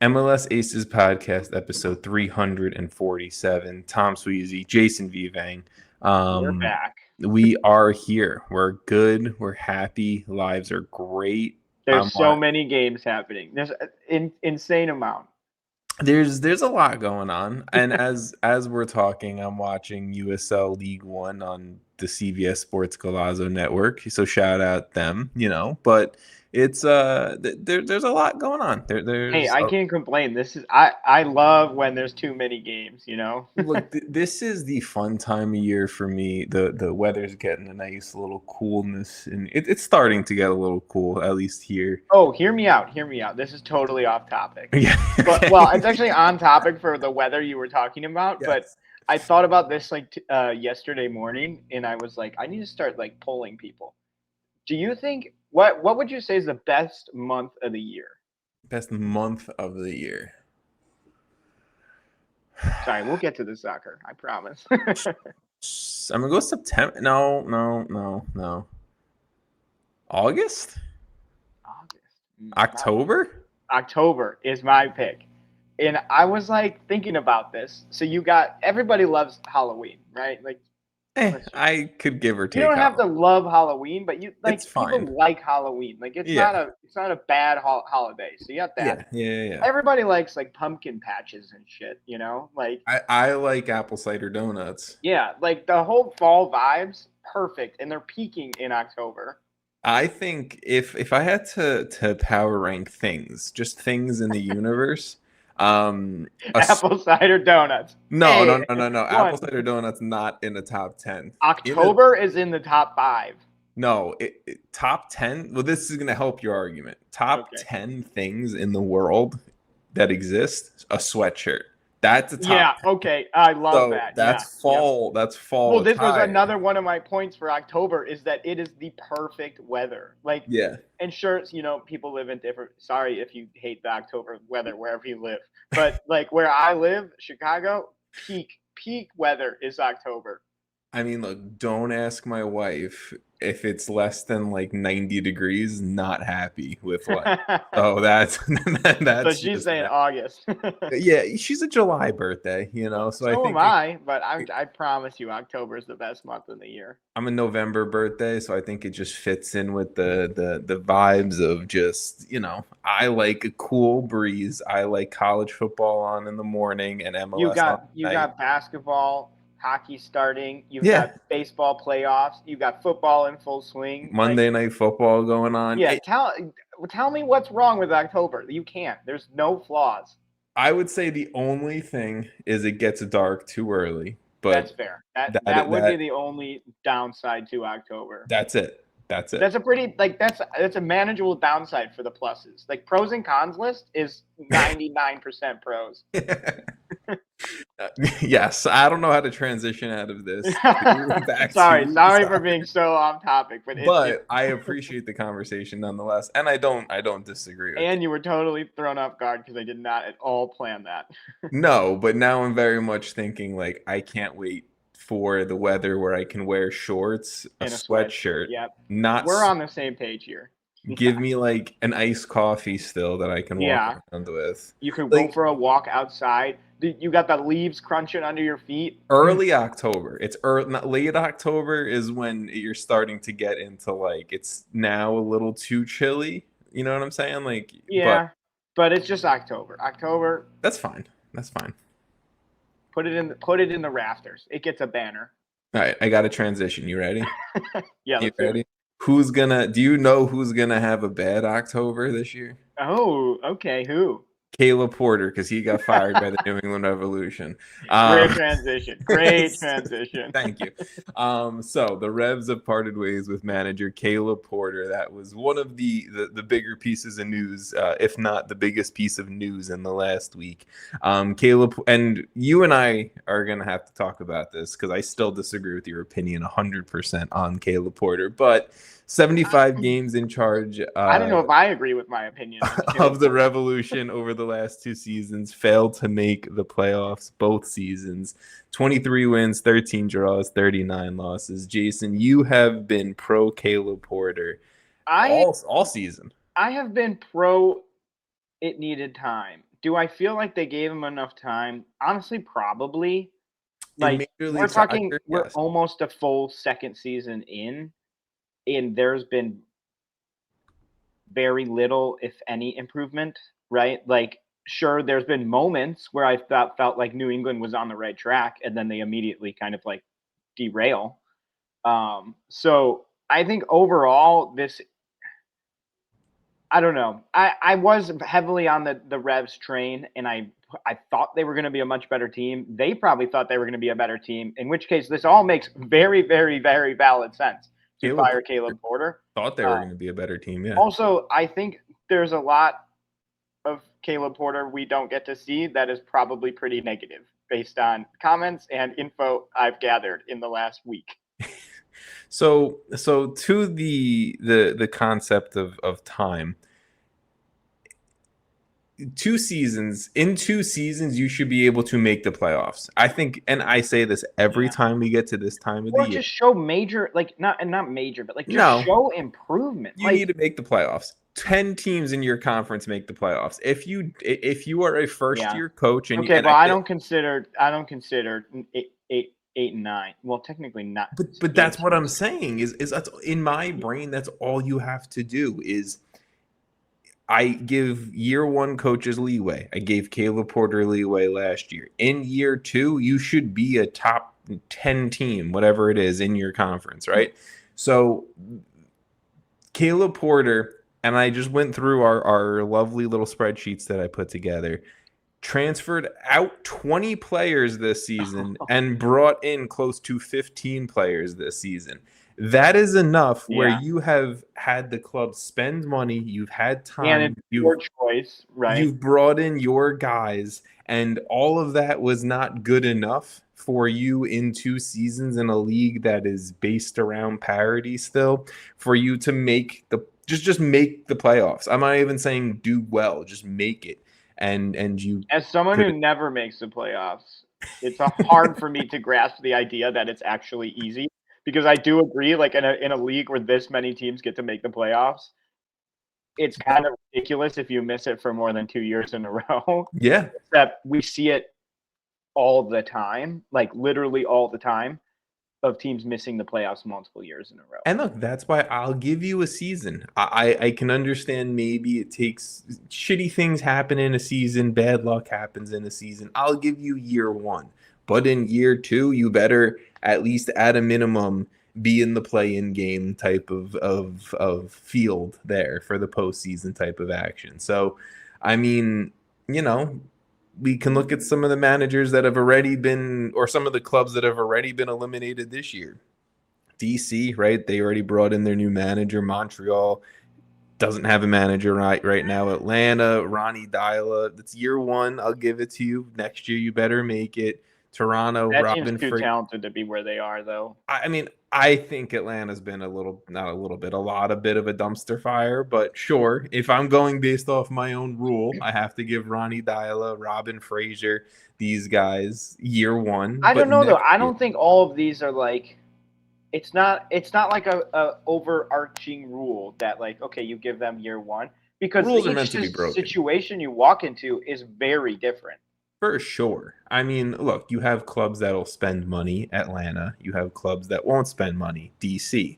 MLS Aces Podcast, episode 347. Tom Sweezy, Jason Vivang. We're back. We are here. We're good. We're happy. Lives are great. There's so many games happening. There's an insane amount. There's a lot going on, and as we're talking, I'm watching USL League One on the CBS Sports Golazo network. So shout out them, But it's there's a lot going on. Hey, I can't complain. I love when there's too many games. Look, this is the fun time of year for me. The weather's getting a nice little coolness, and it's starting to get a little cool, at least here. Oh, hear me out. This is totally off topic. Yeah. But, well, it's actually on topic for the weather you were talking about. Yes. But I thought about this yesterday morning, and I was like, I need to start polling people. Do you think what would you say is the best month of the year? Best month of the year. Sorry, we'll get to the soccer. I promise. I'm gonna go September. No. August. October. October is my pick, and I was thinking about this. So everybody loves Halloween, right? I could give or take. You don't have to love Halloween, but it's fine. People like Halloween. It's not a bad holiday. So you have that. Yeah. Everybody likes pumpkin patches and shit. I like apple cider donuts. Yeah, the whole fall vibes, perfect, and they're peaking in October. I think if I had to power rank things, just things in the universe. Apple cider donuts. No. Apple cider donuts not in the top 10. October is in the top 5. No, top 10. Well, this is going to help your argument. Top 10 things in the world that exist. A sweatshirt. That's a top. Yeah. 10. Okay. I love that. That's fall. Yeah. That's fall. Well, this was another one of my points for October is that it is the perfect weather. And sure, people live in different. Sorry if you hate the October weather wherever you live, but where I live, Chicago, peak weather is October. I mean, look, don't ask my wife if it's less than 90 degrees, not happy with what. Oh, that's so she's saying August. Yeah, she's a July birthday, So I think am I, but I promise you October is the best month of the year. I'm a November birthday, so I think it just fits in with the vibes of just, I like a cool breeze. I like college football on in the morning and MLS. You got basketball, hockey starting, you've got baseball playoffs, you've got football in full swing. Monday night football going on. Yeah, tell me what's wrong with October. You can't. There's no flaws. I would say the only thing is it gets dark too early. But that's fair. That would be the only downside to October. That's it. That's a pretty that's a manageable downside for the pluses. Pros and cons list is 99% pros. Yes, I don't know how to transition out of this. Sorry for being so off topic, but I appreciate the conversation nonetheless, and I don't disagree with and you were totally thrown off guard because I did not at all plan that. No, but now I'm very much thinking I can't wait for the weather where I can wear shorts, a sweatshirt. Yep. We're on the same page here. Give me an iced coffee still that I can walk around with. You can go for a walk outside. You got the leaves crunching under your feet. Early October. It's late October is when you're starting to get into it's now a little too chilly. You know what I'm saying? But it's just October. October. That's fine. Put it in the rafters. It gets a banner. All right, I got a transition. You ready? Yeah. You ready? Do you know who's gonna have a bad October this year? Oh, okay. Who? Caleb Porter, because he got fired by the New England Revolution. Great transition. Thank you. So the Revs have parted ways with manager Caleb Porter. That was one of the bigger pieces of news, if not the biggest piece of news in the last week. Caleb, and you and I are going to have to talk about this because I still disagree with your opinion 100% on Caleb Porter, but 75 games in charge. I don't know if I agree with my opinion of the Revolution over the last 2 seasons. Failed to make the playoffs both seasons. 23 wins, 13 draws, 39 losses. Jason, you have been pro Caleb Porter all season. I have been pro. It needed time Do I feel like they gave him enough time? Honestly, probably. Like, we're talking, we're almost a full second season in, and there's been very little, if any, improvement, right? Like, sure, there's been moments where I felt like New England was on the right track, and then they immediately kind of like derail. So I think overall, I don't know. I was heavily on the Revs train, and I thought they were going to be a much better team. They probably thought they were going to be a better team, in which case this all makes very, very, very valid sense to fire Caleb Porter. Thought they were going to be a better team, yeah. Also, I think there's a lot of Caleb Porter we don't get to see that is probably pretty negative based on comments and info I've gathered in the last week. So to the concept of time, in 2 seasons, you should be able to make the playoffs. I think, and I say this every time we get to this time of the year. Just show major, not major, but show improvement. You need to make the playoffs. 10 teams in your conference make the playoffs. If you are a first year coach and I don't consider 8 and 9. Well, technically not. But that's what I'm saying is that's in my brain. That's all you have to do is. I give year 1 coaches leeway. I gave Caleb Porter leeway last year. In year 2, you should be a top 10 team, whatever it is in your conference, right? So Caleb Porter, and I just went through our lovely little spreadsheets that I put together, transferred out 20 players this season and brought in close to 15 players this season. That is enough where you have had the club spend money, you've had time, and it's your choice, right? You've brought in your guys, and all of that was not good enough for you in 2 seasons in a league that is based around parity still, for you to make just make the playoffs. I'm not even saying do well, just make it. And you, as someone who never makes the playoffs, it's hard for me to grasp the idea that it's actually easy. Because I do agree, like in a league where this many teams get to make the playoffs, it's kind of ridiculous if you miss it for more than 2 years in a row. Yeah. Except we see it all the time, like literally all the time, of teams missing the playoffs multiple years in a row. And look, that's why I'll give you a season. I can understand maybe it takes shitty things happen in a season, bad luck happens in a season. I'll give you year 1. But in year 2, you better at least at a minimum be in the play-in game type of field there for the postseason type of action. So, I mean, we can look at some of the managers that have already been, or some of the clubs that have already been eliminated this year. DC, right? They already brought in their new manager. Montreal doesn't have a manager right now. Atlanta, Ronnie Dyla. That's year 1. I'll give it to you. Next year, you better make it. Toronto, that team's too talented to be where they are, though. I mean, I think Atlanta's been a lot of a dumpster fire. But sure, if I'm going based off my own rule, I have to give Ronnie Dyla, Robin Fraser, these guys year 1. I don't know though. I don't think all of these are like. It's not like a overarching rule that like, okay, you give them year 1, because rules are meant to be broken. Situation you walk into is very different. For sure. I mean, look, you have clubs that'll spend money, Atlanta. You have clubs that won't spend money, DC.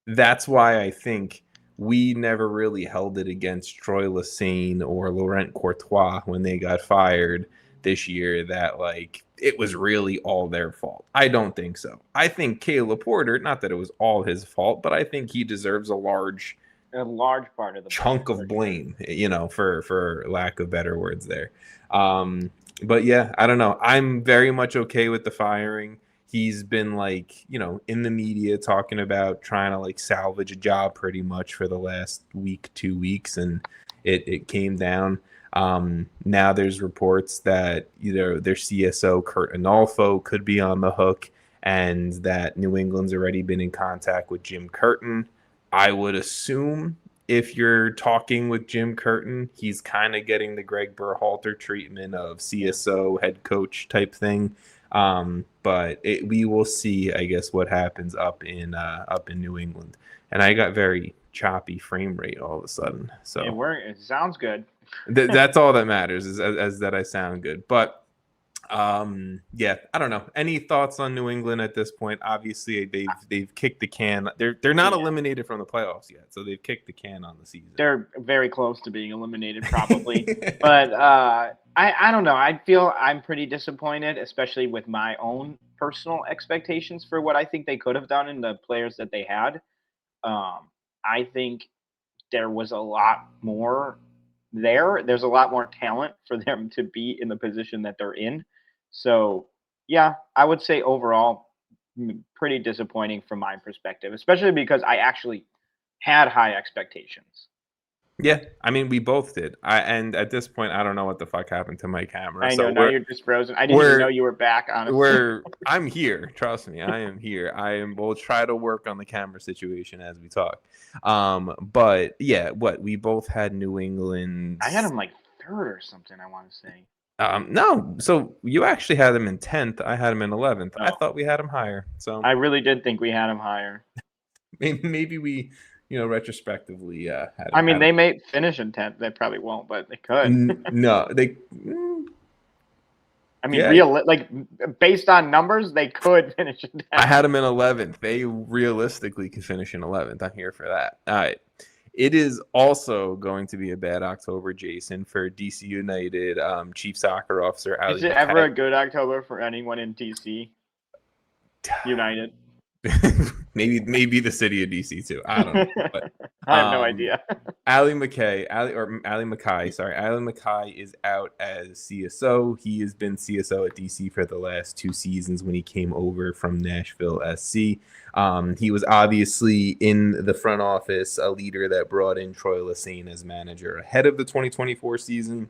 That's why I think we never really held it against Troy Lesesne or Laurent Courtois when they got fired this year that like it was really all their fault. I don't think so. I think Caleb Porter, not that it was all his fault, but I think he deserves a large part of the chunk of blame, for lack of better words there. But yeah, I don't know. I'm very much okay with the firing. He's been like, in the media talking about trying to like salvage a job pretty much for the last week, 2 weeks, and it came down. Now there's reports that either their CSO Kurt Anolfo could be on the hook, and that New England's already been in contact with Jim Curtin. I would assume if you're talking with Jim Curtin, he's kind of getting the Greg Berhalter treatment of CSO head coach type thing. But we will see, I guess, what happens up in New England. And I got very choppy frame rate all of a sudden. So it sounds good. That's all that matters is as that I sound good. But yeah, I don't know. Any thoughts on New England at this point? Obviously, they've kicked the can. They're not eliminated from the playoffs yet, so they've kicked the can on the season. They're very close to being eliminated, probably. But I don't know. I feel I'm pretty disappointed, especially with my own personal expectations for what I think they could have done and the players that they had. I think there was a lot more there. There's a lot more talent for them to be in the position that they're in. So, yeah, I would say overall, pretty disappointing from my perspective, especially because I actually had high expectations. Yeah, I mean, we both did. And at this point, I don't know what the fuck happened to my camera. I know, now you're just frozen. I didn't even know you were back, honestly. I'm here. Trust me, I am here. We'll try to work on the camera situation as we talk. But yeah, we both had New England. I had them like third or something, I want to say. No, so you actually had them in 10th. I had them in 11th. Oh. I thought we had them higher. So I really did think we had them higher. Maybe we, retrospectively had. I mean, they may finish in 10th. They probably won't, but they could. No, they. I mean, based on numbers, they could finish in 10th. I had them in 11th. They realistically could finish in 11th. I'm here for that. All right. It is also going to be a bad October, Jason, for DC United Chief Soccer Officer Ali. Is it ever a good October for anyone in DC United? maybe the city of DC too. I don't know. But, I have no idea. Ali Mackay is out as CSO. He has been CSO at DC for the last 2 seasons when he came over from Nashville SC. He was obviously in the front office, a leader that brought in Troy St as manager ahead of the 2024 season.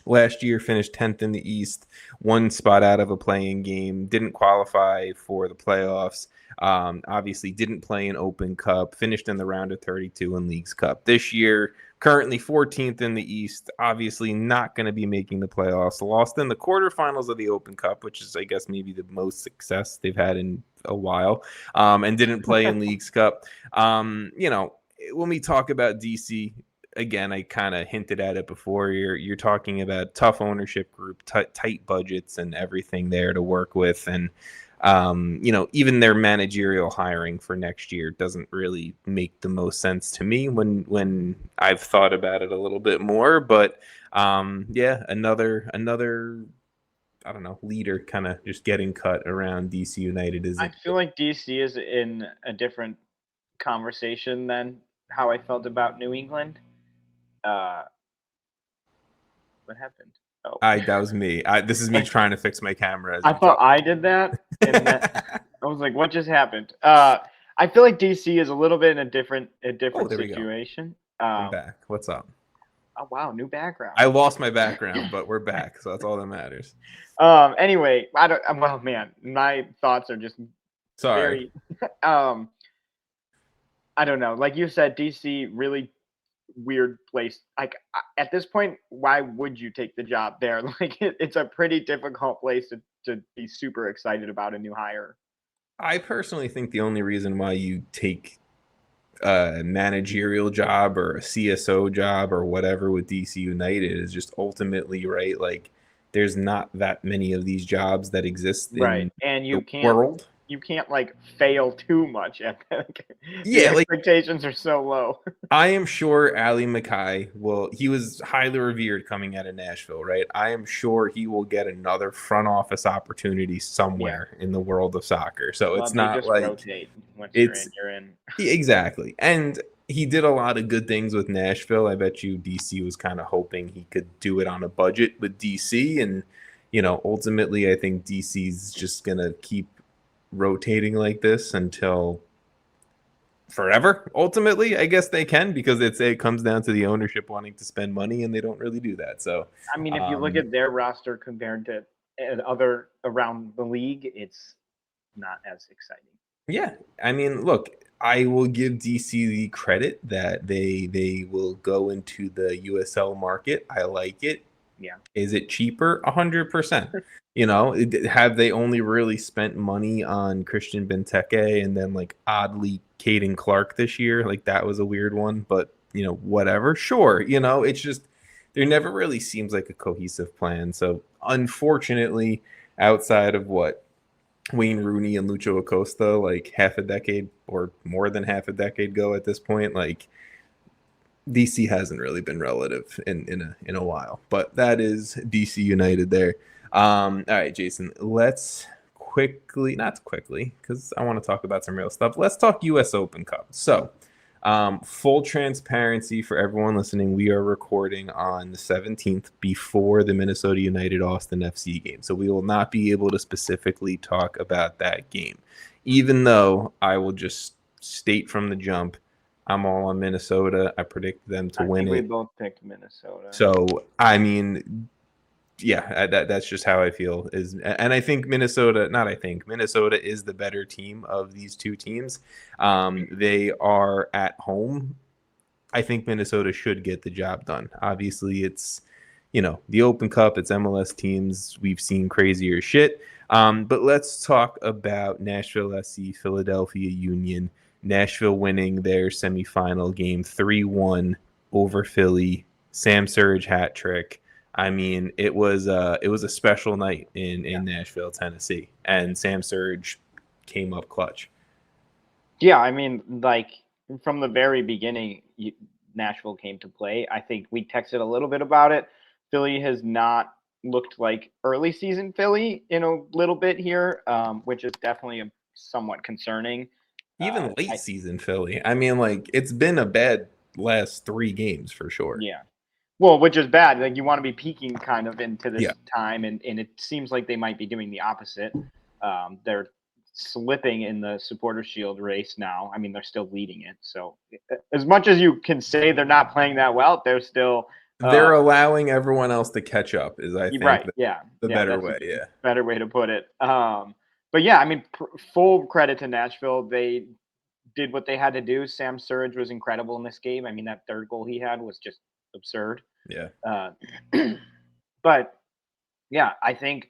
Last year, finished 10th in the East, 1 spot out of a playing game, didn't qualify for the playoffs. Obviously didn't play in Open Cup, finished in the round of 32 in Leagues Cup. This year, currently 14th in the East, obviously not going to be making the playoffs. Lost in the quarterfinals of the Open Cup, which is, I guess, maybe the most success they've had in a while, and didn't play in Leagues Cup. When we talk about DC, again, I kind of hinted at it before. You're talking about tough ownership group, tight budgets, and everything there to work with, and even their managerial hiring for next year doesn't really make the most sense to me when I've thought about it a little bit more. But another I don't know, leader kind of just getting cut around DC United. I feel like DC is in a different conversation than how I felt about New England. What happened? Oh, that was me. This is me trying to fix my camera. I thought I did that, and I was like, "What just happened?" I feel like DC is a little bit in a different situation. I'm back. What's up? Oh wow, new background. I lost my background, but we're back, so that's all that matters. Anyway, well, man, my thoughts are just sorry. I don't know. Like you said, DC really weird place. Like at this point, why would you take the job there? Like it's a pretty difficult place to be super excited about a new hire. I personally think the only reason why you take a managerial job or a CSO job or whatever with DC United is just ultimately, right, like there's not that many of these jobs that exist in and you the world. You can't like fail too much at that. The expectations are so low. I am sure Ali Mackay he was highly revered coming out of Nashville, right? I am sure he will get another front office opportunity somewhere in the world of soccer. So it's not like rotate. Once you're in. Exactly. And he did a lot of good things with Nashville. I bet you DC was kind of hoping he could do it on a budget with DC. And, ultimately I think DC's just going to keep rotating like this until forever. Ultimately, I guess they can, because it comes down to the ownership wanting to spend money, and they don't really do that. So I mean, if you look at their roster compared to other around the league, it's not as exciting. Yeah, I mean, look, I will give DC the credit that they will go into the USL market. I like it. Yeah. Is it cheaper? 100%. You know, have they only really spent money on Christian Benteke and then like oddly Caden Clark this year? Like that was a weird one, but you know, whatever. Sure. You know, it's just there never really seems like a cohesive plan. So unfortunately, outside of what Wayne Rooney and Lucho Acosta, like half a decade or more than half a decade ago at this point, like DC hasn't really been relative in a while, but that is DC United there. All right, Jason, let's not quickly, because I want to talk about some real stuff. Let's talk US Open Cup. So, full transparency for everyone listening, we are recording on the 17th before the Minnesota United Austin FC game. So we will not be able to specifically talk about that game, even though I will just state from the jump, I'm all on Minnesota. I predict them to win it. We both picked Minnesota. So, I mean, yeah, that's just how I feel. And I think Minnesota is the better team of these two teams. They are at home. I think Minnesota should get the job done. Obviously, it's, you know, the Open Cup. It's MLS teams. We've seen crazier shit. But let's talk about Nashville SC, Philadelphia Union. Nashville winning their semifinal game 3-1 over Philly. Sam Surridge hat trick. I mean, it was a special night in Nashville, Tennessee, and Sam Surridge came up clutch. Yeah, I mean, like from the very beginning, Nashville came to play. I think we texted a little bit about it. Philly has not looked like early season Philly in a little bit here, which is definitely somewhat concerning. Even late season Philly. I mean, like, it's been a bad last 3 games for sure. Yeah. Well, which is bad. Like, you want to be peaking kind of into this time, and it seems like they might be doing the opposite. They're slipping in the Supporters Shield race now. I mean, they're still leading it. So as much as you can say they're not playing that well, they're still they're allowing everyone else to catch up, is I think right. the better way. Yeah. Better way to put it. But yeah, I mean, full credit to Nashville. They did what they had to do. Sam Surridge was incredible in this game. I mean, that third goal he had was just absurd. Yeah. But yeah, I think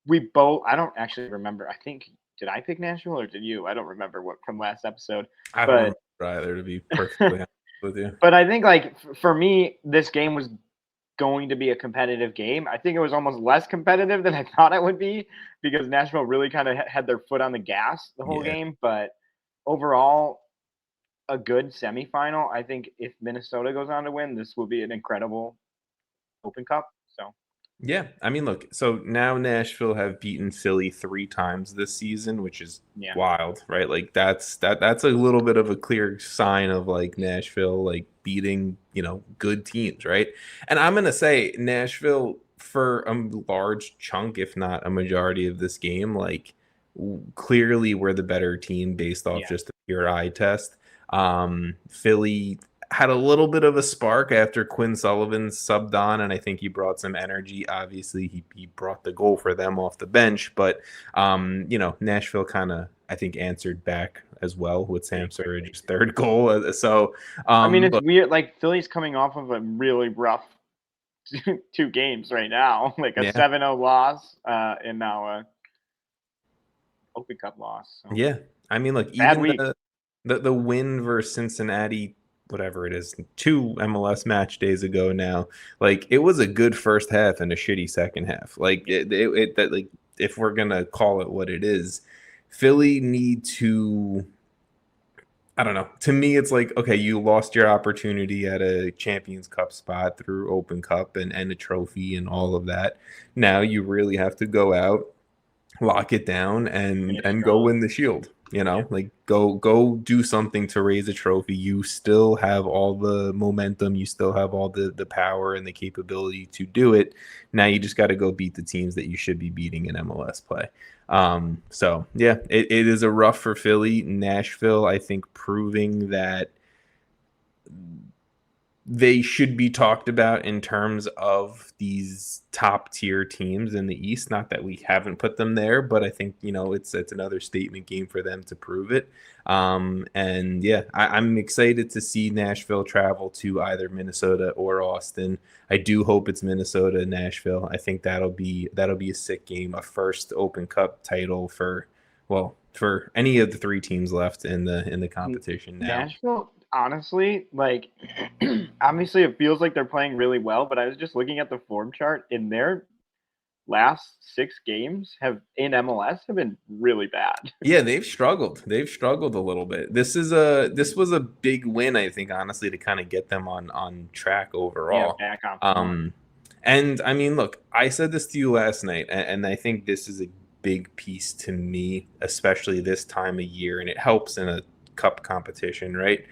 we both. I don't actually remember. I think did I pick Nashville or did you? I don't remember what from last episode. I don't either, to be perfectly honest with you. But I think like for me, this game was going to be a competitive game. I think it was almost less competitive than I thought it would be because Nashville really kind of had their foot on the gas the whole game. But overall, a good semifinal. I think if Minnesota goes on to win, this will be an incredible Open Cup. So yeah, I mean, look, so now Nashville have beaten Philly 3 times this season, which is wild, right? Like that's a little bit of a clear sign of like Nashville like beating, you know, good teams, right? And I'm gonna say Nashville for a large chunk, if not a majority of this game, like clearly we're the better team based off just a pure eye test. Philly had a little bit of a spark after Quinn Sullivan subbed on, and I think he brought some energy. Obviously, he brought the goal for them off the bench, but you know, Nashville kind of, I think, answered back as well with Sam Surridge's third goal. So I mean, it's weird. Like Philly's coming off of a really rough 2 games right now, like a 7-0 loss, and now a Open Cup loss. So. Yeah, I mean, look, even the win versus Cincinnati, whatever it is, 2 MLS match days ago now, like it was a good first half and a shitty second half. Like that, like if we're gonna call it what it is, Philly need to, I don't know. To me, it's like, okay, you lost your opportunity at a Champions Cup spot through Open Cup and a trophy and all of that. Now you really have to go out, lock it down, and go win the Shield. You know, like go do something to raise a trophy. You still have all the momentum. You still have all the power and the capability to do it. Now you just got to go beat the teams that you should be beating in MLS play. So yeah, it is a rough for Philly. Nashville, I think, proving that they should be talked about in terms of these top tier teams in the East. Not that we haven't put them there, but I think, it's another statement game for them to prove it. And yeah, I'm excited to see Nashville travel to either Minnesota or Austin. I do hope it's Minnesota, Nashville. I think that'll be a sick game, a first Open Cup title for any of the three teams left in the competition now. Nashville, honestly, like, obviously it feels like they're playing really well, but I was just looking at the form chart, in their last 6 games in MLS have been really bad. Yeah, they've struggled. They've struggled a little bit. This was a big win, I think, honestly, to kind of get them on track overall. Yeah, back on. And I mean, look, I said this to you last night, and I think this is a big piece to me, especially this time of year, and it helps in a cup competition, right?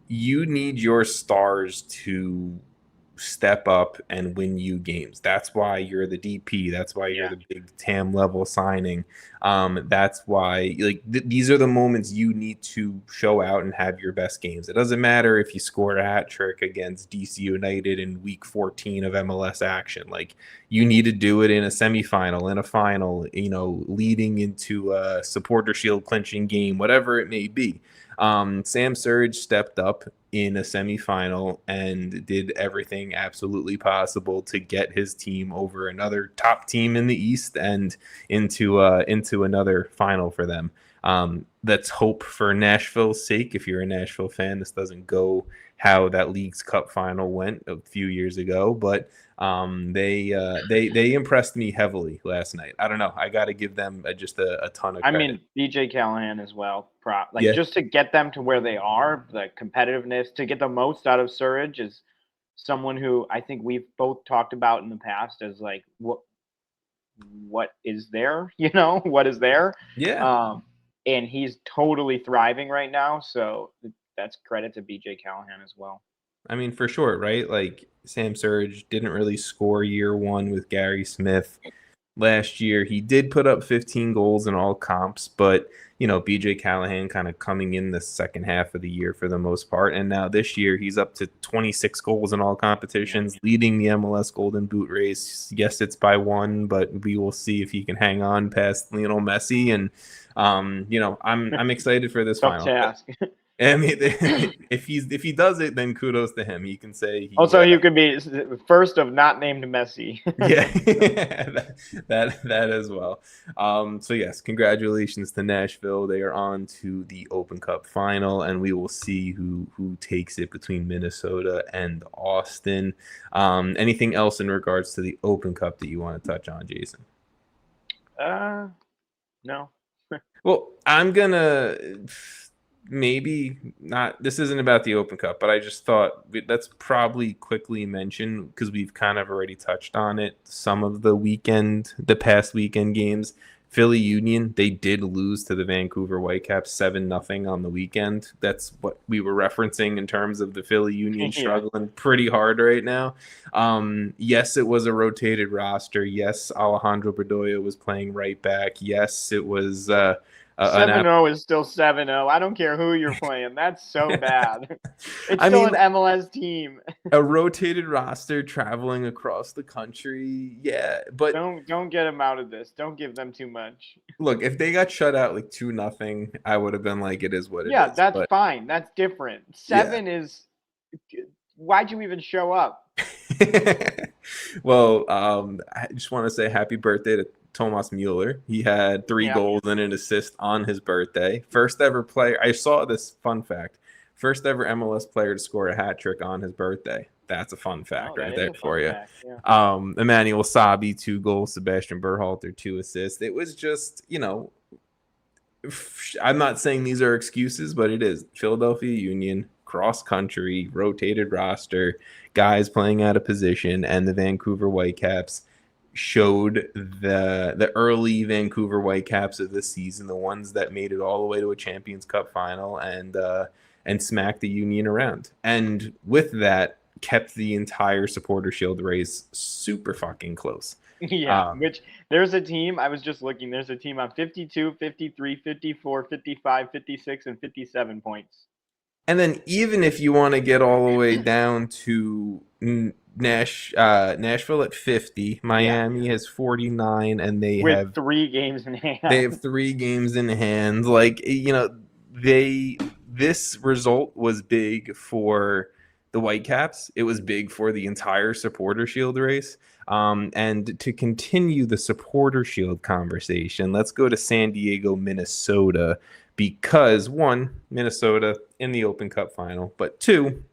You need your stars to step up and win you games. That's why you're the DP. That's why you're the big TAM level signing. That's why these are the moments you need to show out and have your best games. It doesn't matter if you scored a hat trick against DC United in week 14 of MLS action. Like, you need to do it in a semifinal, in a final, leading into a supporter shield clinching game, whatever it may be. Sam Surridge stepped up in a semifinal and did everything absolutely possible to get his team over another top team in the East and into another final for them. Let's hope for Nashville's sake. If you're a Nashville fan, this doesn't go how that League's Cup final went a few years ago, but they impressed me heavily last night. I don't know. I got to give them just a ton of credit. I mean, BJ Callahan as well. Just to get them to where they are, the competitiveness, to get the most out of Surridge is someone who I think we've both talked about in the past as like, what is there? What is there? Yeah. And he's totally thriving right now. So that's credit to BJ Callahan as well. I mean, for sure, right? Like, Sam Surridge didn't really score year one with Gary Smith. Last year, he did put up 15 goals in all comps, but, BJ Callahan kind of coming in the second half of the year for the most part. And now this year, he's up to 26 goals in all competitions, leading the MLS Golden Boot race. Yes, it's by 1, but we will see if he can hang on past Lionel Messi. And, I'm excited for this final. Task. I mean, if he does it, then kudos to him. He can say. You could be first of not named Messi. Yeah, that as well. So yes, congratulations to Nashville. They are on to the Open Cup final, and we will see who takes it between Minnesota and Austin. Anything else in regards to the Open Cup that you want to touch on, Jason? No. Well, I'm gonna. Maybe not. This isn't about the Open Cup, but I just thought let's probably quickly mention, because we've kind of already touched on it, some of the past weekend games. Philly Union, they did lose to the Vancouver Whitecaps 7-0 on the weekend. That's what we were referencing in terms of the Philly Union struggling pretty hard right now. Yes, it was a rotated roster. Yes, Alejandro Bedoya was playing right back. Yes, it was 7-0 is still 7-0. I don't care who you're playing. That's so bad. It's still an MLS team. A rotated roster traveling across the country. Yeah, but don't get them out of this. Don't give them too much. Look, if they got shut out like 2-0, I would have been like, it is what it is. Yeah, that's fine. That's different. 7 is. Why'd you even show up? Well, I just want to say happy birthday to Thomas Mueller. He had 3 goals and an assist on his birthday. First ever player. I saw this fun fact. First ever MLS player to score a hat trick on his birthday. That's a fun fact right there for you. Yeah. Emmanuel Sabi, 2 goals. Sebastian Berhalter, 2 assists. It was just, I'm not saying these are excuses, but it is. Philadelphia Union, cross country, rotated roster, guys playing out of position, and the Vancouver Whitecaps showed the early Vancouver Whitecaps of this season, the ones that made it all the way to a Champions Cup final and smacked the Union around. And with that, kept the entire supporter shield race super fucking close. Yeah, which there's a team, I was just looking, there's a team on 52, 53, 54, 55, 56, and 57 points. And then even if you want to get all the way down to Nashville at 50, Miami has 49, and they have 3 games in hand. They have 3 games in hand. Like, this result was big for the Whitecaps. It was big for the entire Supporter Shield race. And to continue the Supporter Shield conversation, let's go to San Diego, Minnesota, because 1, Minnesota in the Open Cup final, but 2,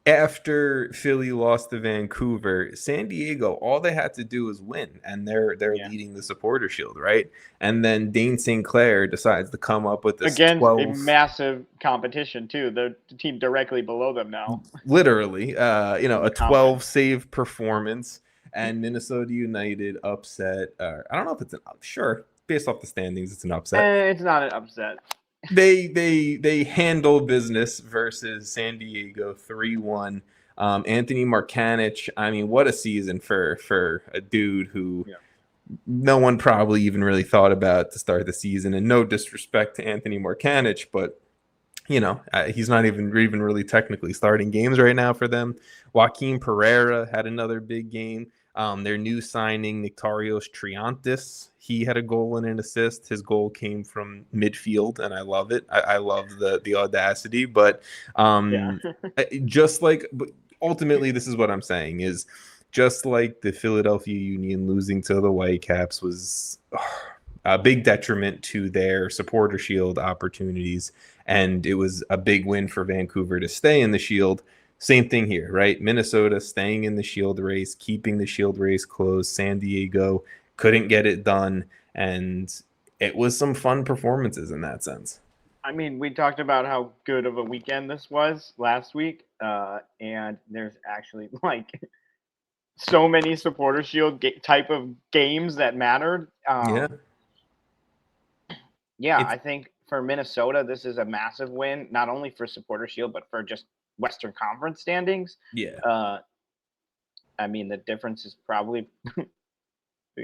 after Philly lost to Vancouver, San Diego, all they had to do was win, and they're leading the Supporter Shield, right? And then Dayne St. Clair decides to come up with this against a massive competition too. The team directly below them now. Literally, a 12-save performance, and Minnesota United upset. I don't know if it's based off the standings, it's an upset. It's not an upset. They handle business versus San Diego 3-1. Anthony Markanich, I mean, what a season for a dude who no one probably even really thought about to start the season. And no disrespect to Anthony Markanich, but he's not even really technically starting games right now for them. Joaquin Pereira had another big game. Their new signing, Nictarios Triantis, he had a goal and an assist. His goal came from midfield, and I love it. I love the audacity, but ultimately, this is what I'm saying is just like the Philadelphia Union losing to the Whitecaps was a big detriment to their Supporter Shield opportunities, and it was a big win for Vancouver to stay in the Shield. Same thing here, right? Minnesota staying in the Shield race, keeping the Shield race close. San Diego couldn't get it done, and it was some fun performances in that sense. I mean, we talked about how good of a weekend this was last week, and there's actually so many Supporter Shield type of games that mattered. I think for Minnesota, this is a massive win, not only for Supporter Shield, but for just Western Conference standings. I mean, the difference is probably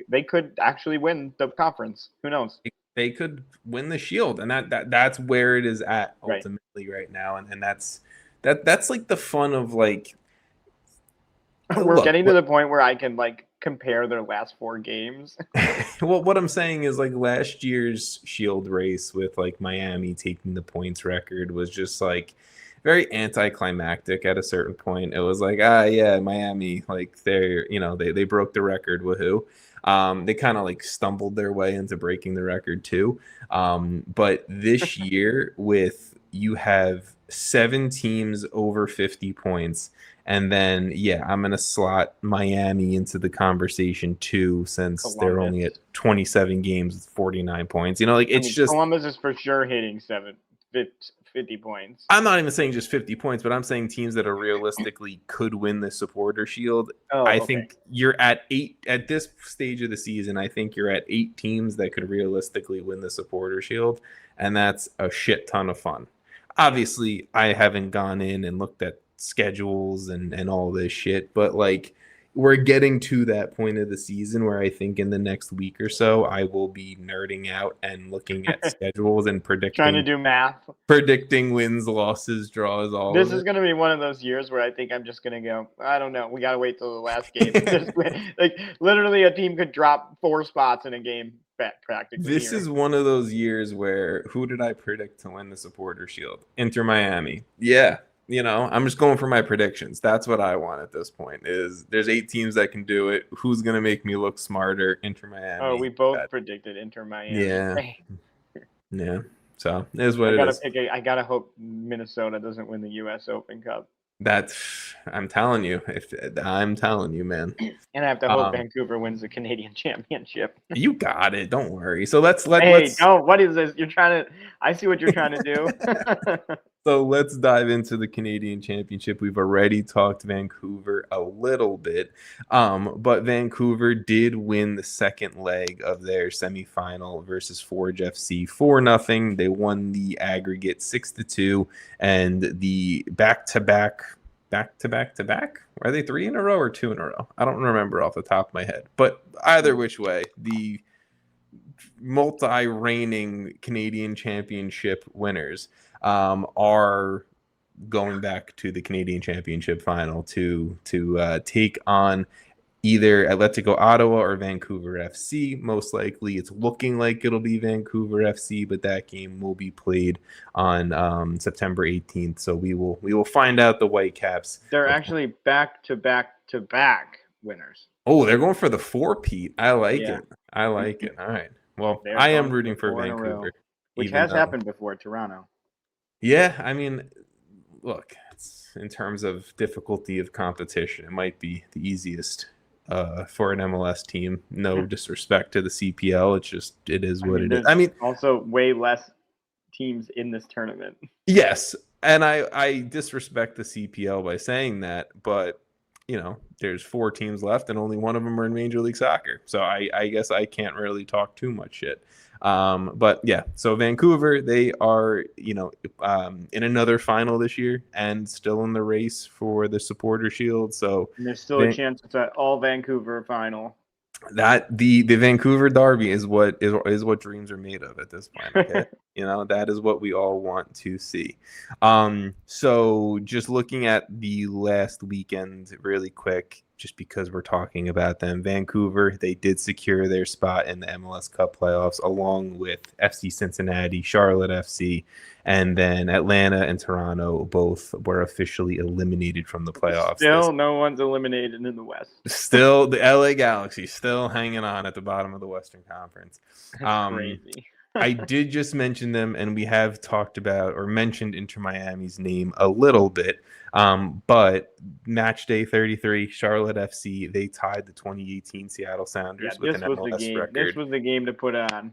they could actually win the conference. Who knows? They could win the Shield, and that's where it is at ultimately right now, and that's like the fun of like. We're getting to the point where I can compare their last 4 games. Well, what I'm saying is last year's Shield race with Miami taking the points record was just very anticlimactic at a certain point. It was Miami, they broke the record. Woohoo. They kind of stumbled their way into breaking the record too. But this year you have 7 teams over 50 points. And then, I'm going to slot Miami into the conversation too, since Columbus. They're only at 27 games with 49 points. Columbus is for sure hitting 50 points. I'm not even saying just 50 points, but I'm saying teams that are realistically could win the Supporter Shield. I think you're at 8 at this stage of the season. I think you're at 8 teams that could realistically win the Supporter Shield, and that's a shit ton of fun. Obviously, I haven't gone in and looked at schedules and all this shit, but we're getting to that point of the season where I think in the next week or so I will be nerding out and looking at schedules and trying to do math, predicting wins, losses, draws, all this is going to be one of those years where I think I'm just going to go, I don't know, we got to wait till the last game. Literally a team could drop 4 spots in a game practically. This is one of those years where who did I predict to win the Supporter Shield? Inter Miami. I'm just going for my predictions. That's what I want at this point. Is there's 8 teams that can do it. Who's gonna make me look smarter? Inter Miami. Oh, we both predicted Inter Miami. Yeah. So it is what it is. I gotta hope Minnesota doesn't win the U.S. Open Cup. I'm telling you, man. And I have to hope Vancouver wins the Canadian Championship. You got it. Don't worry. So let's. What is this? I see what you're trying to do. So let's dive into the Canadian Championship. We've already talked Vancouver a little bit, but Vancouver did win the second leg of their semifinal versus Forge FC 4-0. They won the aggregate 6-2, and the back-to-back. Are they 3 in a row or 2 in a row? I don't remember off the top of my head, but either which way, the multi-reigning Canadian Championship winners are going back to the Canadian Championship final to take on either Atletico Ottawa or Vancouver FC. Most likely, it's looking like it'll be Vancouver FC, but that game will be played on September 18th. So we will find out the Whitecaps. They're actually back-to-back winners. Oh, they're going for the four-peat. I like it. I like it. All right. Well, I am rooting for Vancouver, which has happened before. Toronto. Yeah, I mean, look, it's, in terms of difficulty of competition, it might be the easiest for an MLS team. No disrespect to the CPL. It's just, it is what it is. I mean, also way less teams in this tournament. Yes. And I disrespect the CPL by saying that, but you know, there's 4 teams left and only one of them are in Major League Soccer. So I guess I can't really talk too much shit. But yeah, so Vancouver, they are, you know, in another final this year and still in the race for the Supporter Shield. So and there's still a chance it's an all Vancouver final. That the Vancouver Derby is what dreams are made of at this point. Okay? You know, that is what we all want to see. So just looking at the last weekend really quick, just because we're talking about them, Vancouver, they did secure their spot in the MLS Cup playoffs along with FC Cincinnati, Charlotte FC, and then Atlanta and Toronto both were officially eliminated from the playoffs. Still no one's eliminated in the West. Still the LA Galaxy still hanging on at the bottom of the Western Conference. That's crazy. I did just mention them, and we have talked about or mentioned Inter Miami's name a little bit. But match day 33, Charlotte FC, they tied the 2018 Seattle Sounders with an MLS record. This was the game to put on.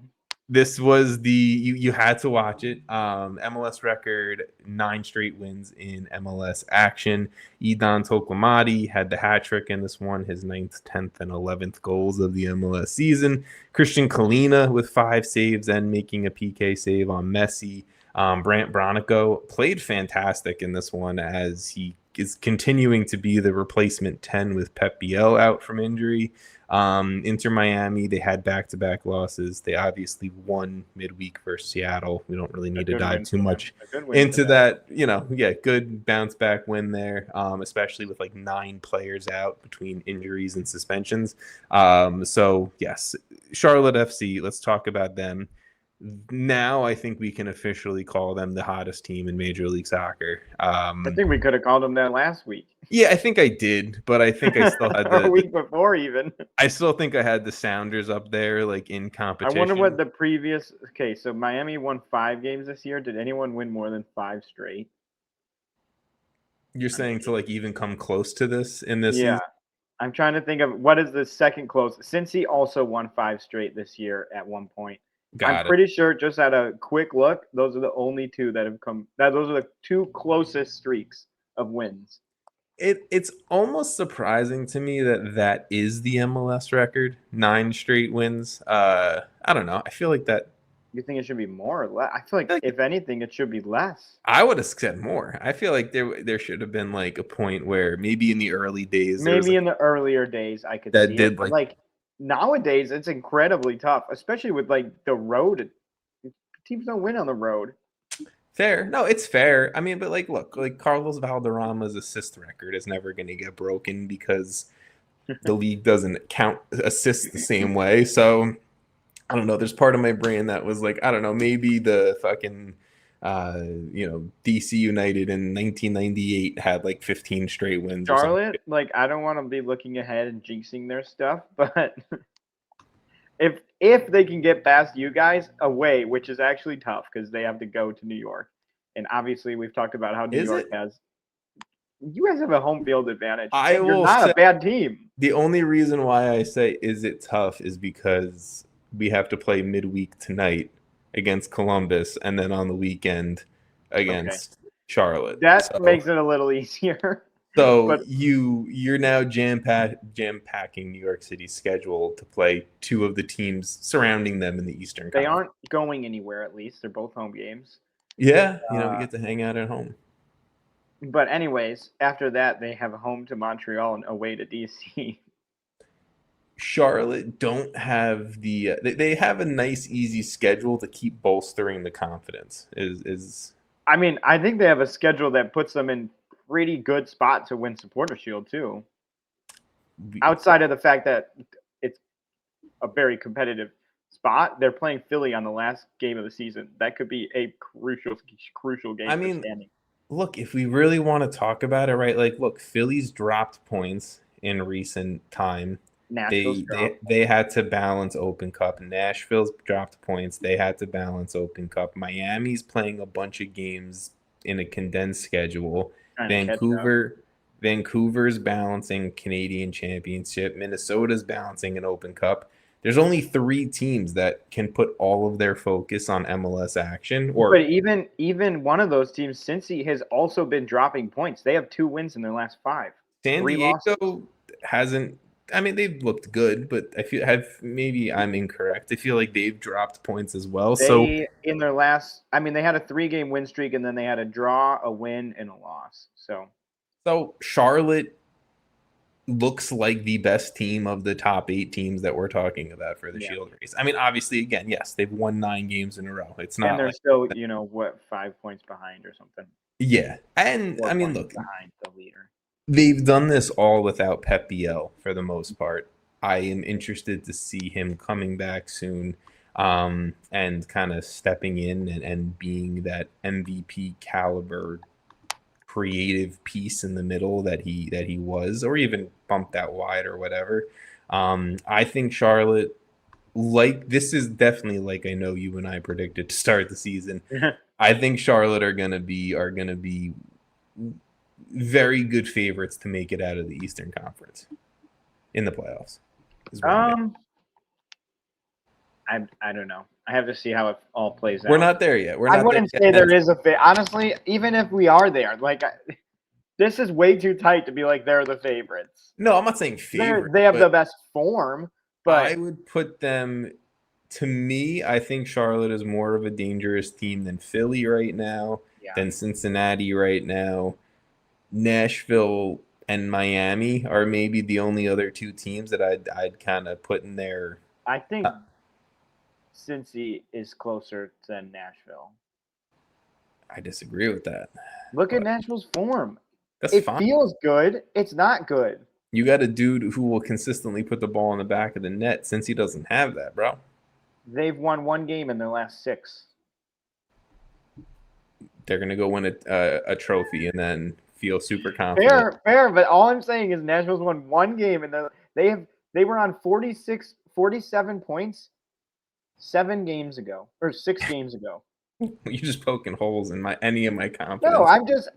This was you had to watch it. MLS record, 9 straight wins in MLS action. Idan Toklomadi had the hat trick in this one, his 9th, 10th, and 11th goals of the MLS season. Christian Kalina with 5 saves and making a PK save on Messi. Brant Bronico played fantastic in this one as he is continuing to be the replacement 10 with Pep Biel out from injury. Inter Miami, they had back-to-back losses. They obviously won midweek versus Seattle. We don't really need to dive too much into that. You know, yeah, good bounce-back win there, especially with like 9 players out between injuries and suspensions. So, yes, Charlotte FC, let's talk about them. Now I think we can officially call them the hottest team in Major League Soccer. I think we could have called them that last week. Yeah, I think I did, but I think I still had the week before even. I still think I had the Sounders up there, like in competition. I wonder what the previous. Okay, so Miami won 5 games this year. Did anyone win more than 5 straight? You're saying to like even come close to this in this? Yeah, season? I'm trying to think of what is the second closest. Cincy also won 5 straight this year at one point. I'm pretty sure, just at a quick look, those are the only 2 that have come. Those are the 2 closest streaks of wins. It's almost surprising to me that is the MLS record, 9 straight wins. I don't know. I feel like that. You think it should be more or less? I feel like if anything, it should be less. I would have said more. I feel like there should have been like a point where maybe in the early days. Maybe in the earlier days, I could see it. Like nowadays, it's incredibly tough, especially with like the road. Teams don't win on the road. Fair. No, it's fair. I mean, but like, look, like Carlos Valderrama's assist record is never going to get broken because the league doesn't count assists the same way. So I don't know. There's part of my brain that was like, I don't know, maybe the fucking, DC United in 1998 had like 15 straight wins. Charlotte, like, I don't want to be looking ahead and jinxing their stuff, but if they can get past you guys away, which is actually tough because they have to go to New York, and obviously we've talked about how New York has. You guys have a home field advantage. You're not a bad team. The only reason why I say is it tough is because we have to play midweek tonight against Columbus and then on the weekend against Charlotte. That makes it a little easier. So you're now jam-packing New York City's schedule to play 2 of the teams surrounding them in the Eastern Conference. They aren't going anywhere, at least. They're both home games. Yeah, we get to hang out at home. But anyways, after that, they have a home to Montreal and away to DC. Charlotte don't have they have a nice, easy schedule to keep bolstering the confidence. I mean, I think they have a schedule that puts them in pretty good spot to win Supporter Shield too. Outside of the fact that it's a very competitive spot, they're playing Philly on the last game of the season. That could be a crucial game. I mean, look, if we really want to talk about it, right? Like, look, Philly's dropped points in recent time. They had to balance Open Cup. Nashville's dropped points. They had to balance Open Cup. Miami's playing a bunch of games in a condensed schedule. Vancouver's balancing Canadian Championship. Minnesota's balancing an Open Cup. There's only 3 teams that can put all of their focus on MLS action. But even one of those teams, Cincy, has also been dropping points. They have 2 wins in their last 5. San Diego hasn't. I mean, they've looked good, but maybe I'm incorrect. I feel like they've dropped points as well. In their last, I mean, they had a 3-game win streak, and then they had a draw, a win, and a loss. So Charlotte looks like the best team of the top 8 teams that we're talking about for the Shield race. I mean, obviously, again, yes, they've won 9 games in a row. It's not, and they're still, 5 points behind or something. Yeah, and I mean, look, behind the leader. They've done this all without Pep Biel for the most part. I am interested to see him coming back soon, and kind of stepping in and being that MVP caliber creative piece in the middle that he was, or even bumped out wide or whatever. I think Charlotte, this is definitely like I know you and I predicted to start the season. I think Charlotte are gonna be very good favorites to make it out of the Eastern Conference in the playoffs. I don't know. I have to see how it all plays out. We're not there yet. I wouldn't say there is a fit. Honestly, even if we are there, this is way too tight to be like they're the favorites. No, I'm not saying favorite. They have the best form, but I would put them. To me, I think Charlotte is more of a dangerous team than Philly right now, than Cincinnati right now. Nashville and Miami are maybe the only other 2 teams that I'd kind of put in there. I think Cincy is closer than Nashville. I disagree with that. Look at Nashville's form. It feels good. It's not good. You got a dude who will consistently put the ball in the back of the net. Cincy doesn't have that, bro. They've won 1 game in their last 6. They're going to go win a trophy and then feel super confident. Fair, but all I'm saying is Nashville's won 1 game, and they were on 47 points 7 games ago, or 6 games ago. You're just poking holes in any of my confidence. No,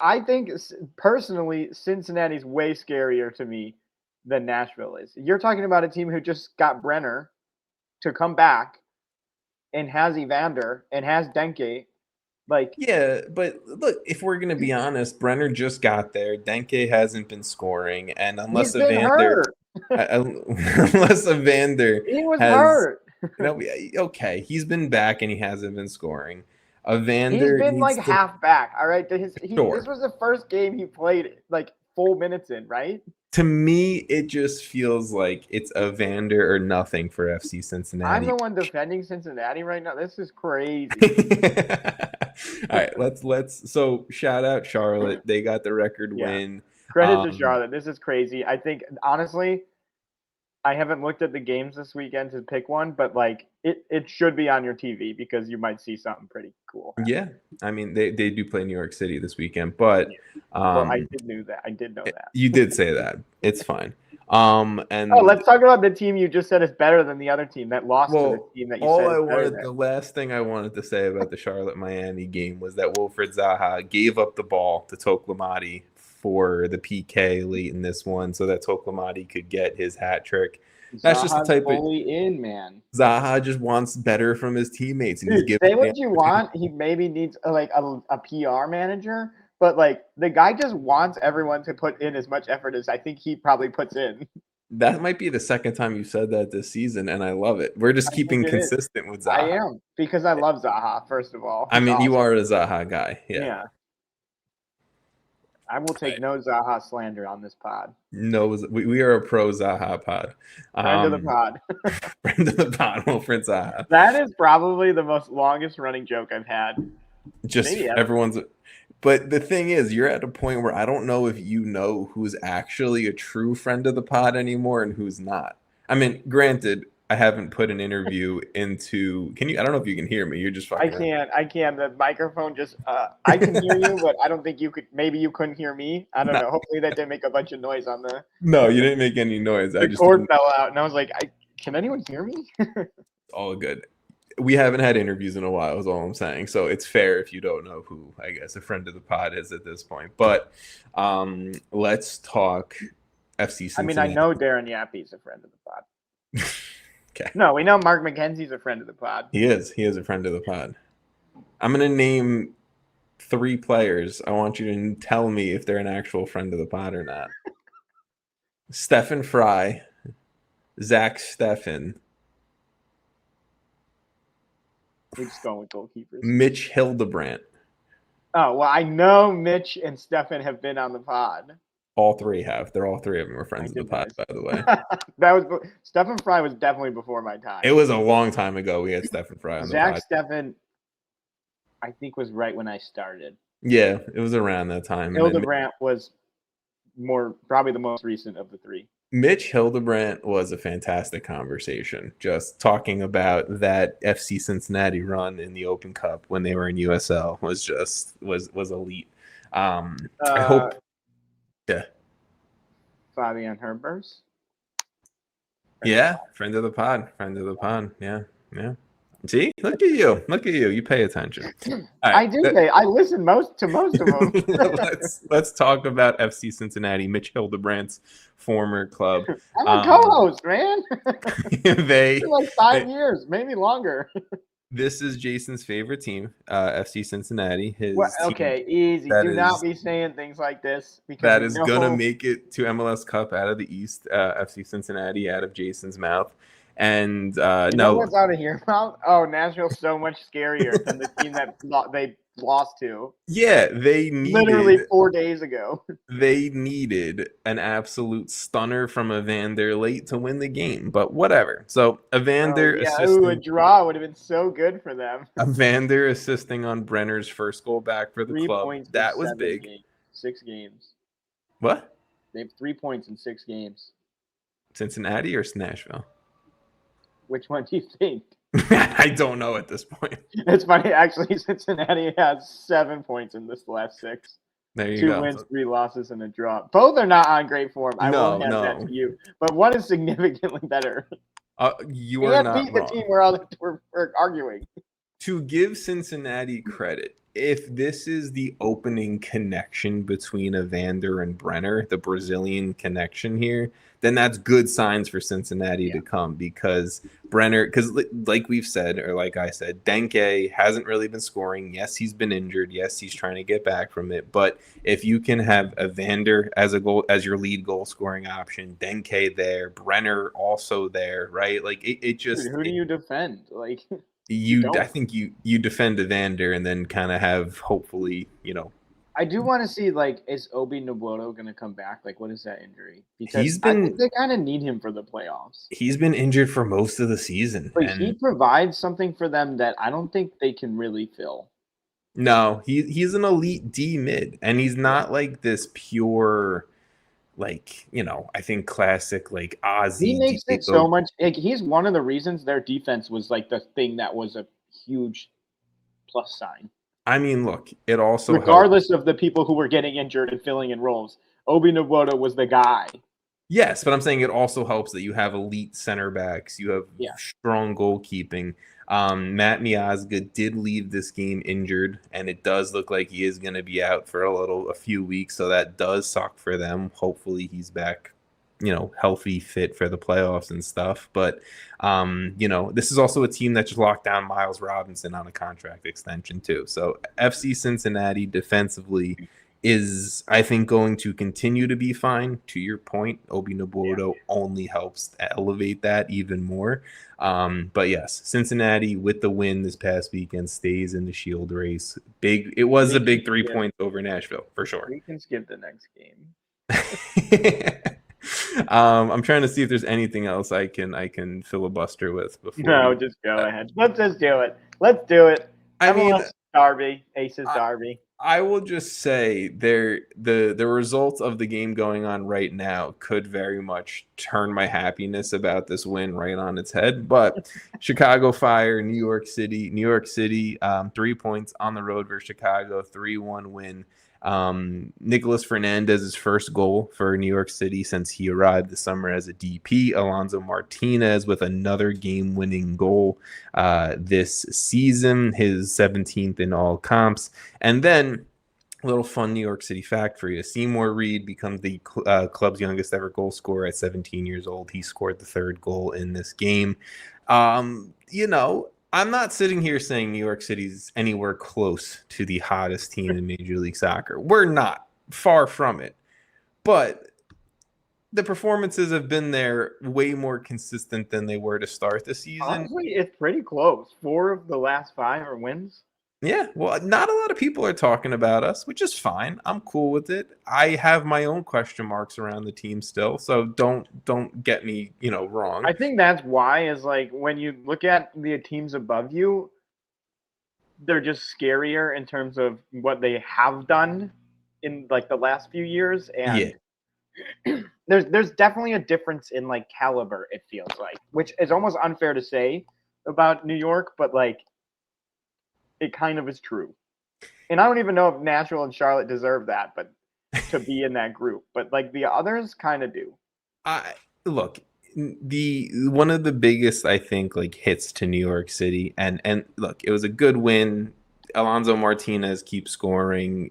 I think personally Cincinnati's way scarier to me than Nashville is. You're talking about a team who just got Brenner to come back and has Evander and has Denke. Yeah, but look, if we're gonna be honest, Brenner just got there. Denke hasn't been scoring, and unless Evander, he was hurt. Okay, he's been back and he hasn't been scoring. Evander, he's been half back. All right, this was the first game he played full minutes in, right? To me, it just feels like it's Evander or nothing for FC Cincinnati. I'm the one defending Cincinnati right now. This is crazy. All right, let's. So shout out Charlotte. They got the record win. Credit to Charlotte. This is crazy. I think honestly, I haven't looked at the games this weekend to pick one, but it should be on your TV because you might see something pretty cool. Yeah, I mean they do play New York City this weekend, but I did know that. You did say that. It's fine. Let's talk about the team you just said is better than the other team that lost to the team that you said. The last thing I wanted to say about the Charlotte-Miami game was that Wilfred Zaha gave up the ball to Toklamati for the PK late in this one so that Toklamati could get his hat trick. That's just the type fully in, man. Zaha just wants better from his teammates. And Dude, say what you want. He maybe needs a PR manager, but the guy just wants everyone to put in as much effort as I think he probably puts in. That might be the second time you said that this season, and I love it. We're just keeping consistent with Zaha. I am, because I love Zaha, first of all. I mean, you are a Zaha guy. Yeah. I will take no Zaha slander on this pod. No, we are a pro Zaha pod. Friend of the pod. Friend of the pod, Wilfred Zaha. That is probably the most longest running joke I've had Just everyone's. But the thing is, you're at a point where I don't know if you know who's actually a true friend of the pod anymore and who's not. I mean, granted, I haven't put an interview into. Can you? I don't know if you can hear me. You're just fucking. I can't. The microphone just. I can hear you, but I don't think you could. Maybe you couldn't hear me. I don't know. Hopefully that didn't make a bunch of noise on the. No, you didn't make any noise. The cord fell out, and I was like, "Can anyone hear me?" All good. We haven't had interviews in a while, is all I'm saying. So it's fair if you don't know who, I guess, a friend of the pod is at this point. But let's talk FC Cincinnati. I mean, I know Darren Yappy's a friend of the pod. Okay. No, we know Mark McKenzie's a friend of the pod. He is. He is a friend of the pod. I'm going to name 3 players. I want you to tell me if they're an actual friend of the pod or not. Stefan Fry, Zach Steffen, We're just going with goalkeepers. Mitch Hildebrandt. Oh, well, I know Mitch and Stefan have been on the pod. All 3 have. They're all 3 of them are friends of the pod, by the way. Stefan Fry was definitely before my time. It was a long time ago we had Stefan Fry on the pod. Zach Steffen, I think, was right when I started. Yeah, it was around that time. Hildebrandt was probably the most recent of the 3. Mitch Hildebrandt was a fantastic conversation. Just talking about that FC Cincinnati run in the Open Cup when they were in USL was elite. I hope. Yeah. Fabian Herbers. Yeah, friend of the pod. Yeah. See, look at you. You pay attention. Right, I do. I listen to most of them. let's talk about FC Cincinnati, Mitch Hildebrandt's former club. I'm a co-host, man. They like 5 years, maybe longer. This is Jason's favorite team, FC Cincinnati. Okay, easy. Do not be saying things like this. That is going to make it to MLS Cup out of the East, FC Cincinnati out of Jason's mouth. And no, what's out of your mouth? Oh, Nashville's so much scarier than the team that they lost to. Yeah, they needed literally 4 days ago. They needed an absolute stunner from Evander late to win the game, but whatever. So Evander, a draw would have been so good for them. Evander assisting on Brenner's first goal back for the 3 club. Points that was big. 6 games. What? They have 3 points in 6 games. Cincinnati or Nashville? Which one do you think? I don't know at this point. It's funny. Actually, Cincinnati has 7 points in this last 6. There you go. 2 wins, 3 losses, and a draw. Both are not on great form. I won't have that to you. But one is significantly better. You are not beat the team we're arguing. To give Cincinnati credit, if this is the opening connection between Evander and Brenner, the Brazilian connection here, then that's good signs for Cincinnati to come, because Brenner, because like we've said, or like I said, Denke hasn't really been scoring. Yes, he's been injured. Yes, he's trying to get back from it. But if you can have Evander as your lead goal scoring option, Denke there, Brenner also there, right? Like it just. Who do you defend? Like. I think you defend Evander and then kind of have, hopefully, I do want to see, is Obi Nobuoto going to come back? What is that injury? Because I think they kind of need him for the playoffs. He's been injured for most of the season. But he provides something for them that I don't think they can really fill. No, he's an elite D mid, and he's not like this pure, I think classic, Ozzy. He makes it so much. He's one of the reasons their defense was the thing that was a huge plus sign. I mean, look, it also regardless of the people who were getting injured and filling in roles, Obi Nobuoto was the guy. Yes, but I'm saying it also helps that you have elite center backs, you have strong goalkeeping. Matt Miazga did leave this game injured, and it does look like he is going to be out for a few weeks, so that does suck for them. Hopefully he's back, healthy, fit for the playoffs and stuff. But this is also a team that just locked down Miles Robinson on a contract extension too. So FC Cincinnati defensively is, I think, going to continue to be fine. To your point, Obi Nobuoto only helps elevate that even more. But yes, Cincinnati with the win this past weekend stays in the Shield race. It was a big 3 points over Nashville for sure. We can skip the next game. I'm trying to see if there's anything else I can filibuster with before. No, just go ahead. Let's just do it. Let's do it. I mean, Derby, Aces Derby. I will just say the results of the game going on right now could very much turn my happiness about this win right on its head. But Chicago Fire, New York City, 3 points on the road versus Chicago, 3-1 win. Nicholas Fernandez's first goal for New York City since he arrived this summer as a DP. Alonso Martinez with another game-winning goal this season, his 17th in all comps. And then a little fun New York City fact for you. Seymour Reed becomes the club's youngest ever goal scorer at 17 years old. He scored the third goal in this game. I'm not sitting here saying New York City's anywhere close to the hottest team in Major League Soccer. We're not. Far from it. But the performances have been there way more consistent than they were to start the season. Honestly, it's pretty close. 4 of the last 5 are wins. Yeah, well, not a lot of people are talking about us, which is fine. I'm cool with it. I have my own question marks around the team still, so don't get me, wrong. I think that's why is like when you look at the teams above you, they're just scarier in terms of what they have done in like the last few years, and there's definitely a difference in like caliber. It feels like, which is almost unfair to say about New York, but like. It kind of is true. And I don't even know if Nashville and Charlotte deserve that, but to be in that group. But like the others kind of do. Look, one of the biggest, I think, like hits to New York City, and look, it was a good win. Alonso Martinez keeps scoring.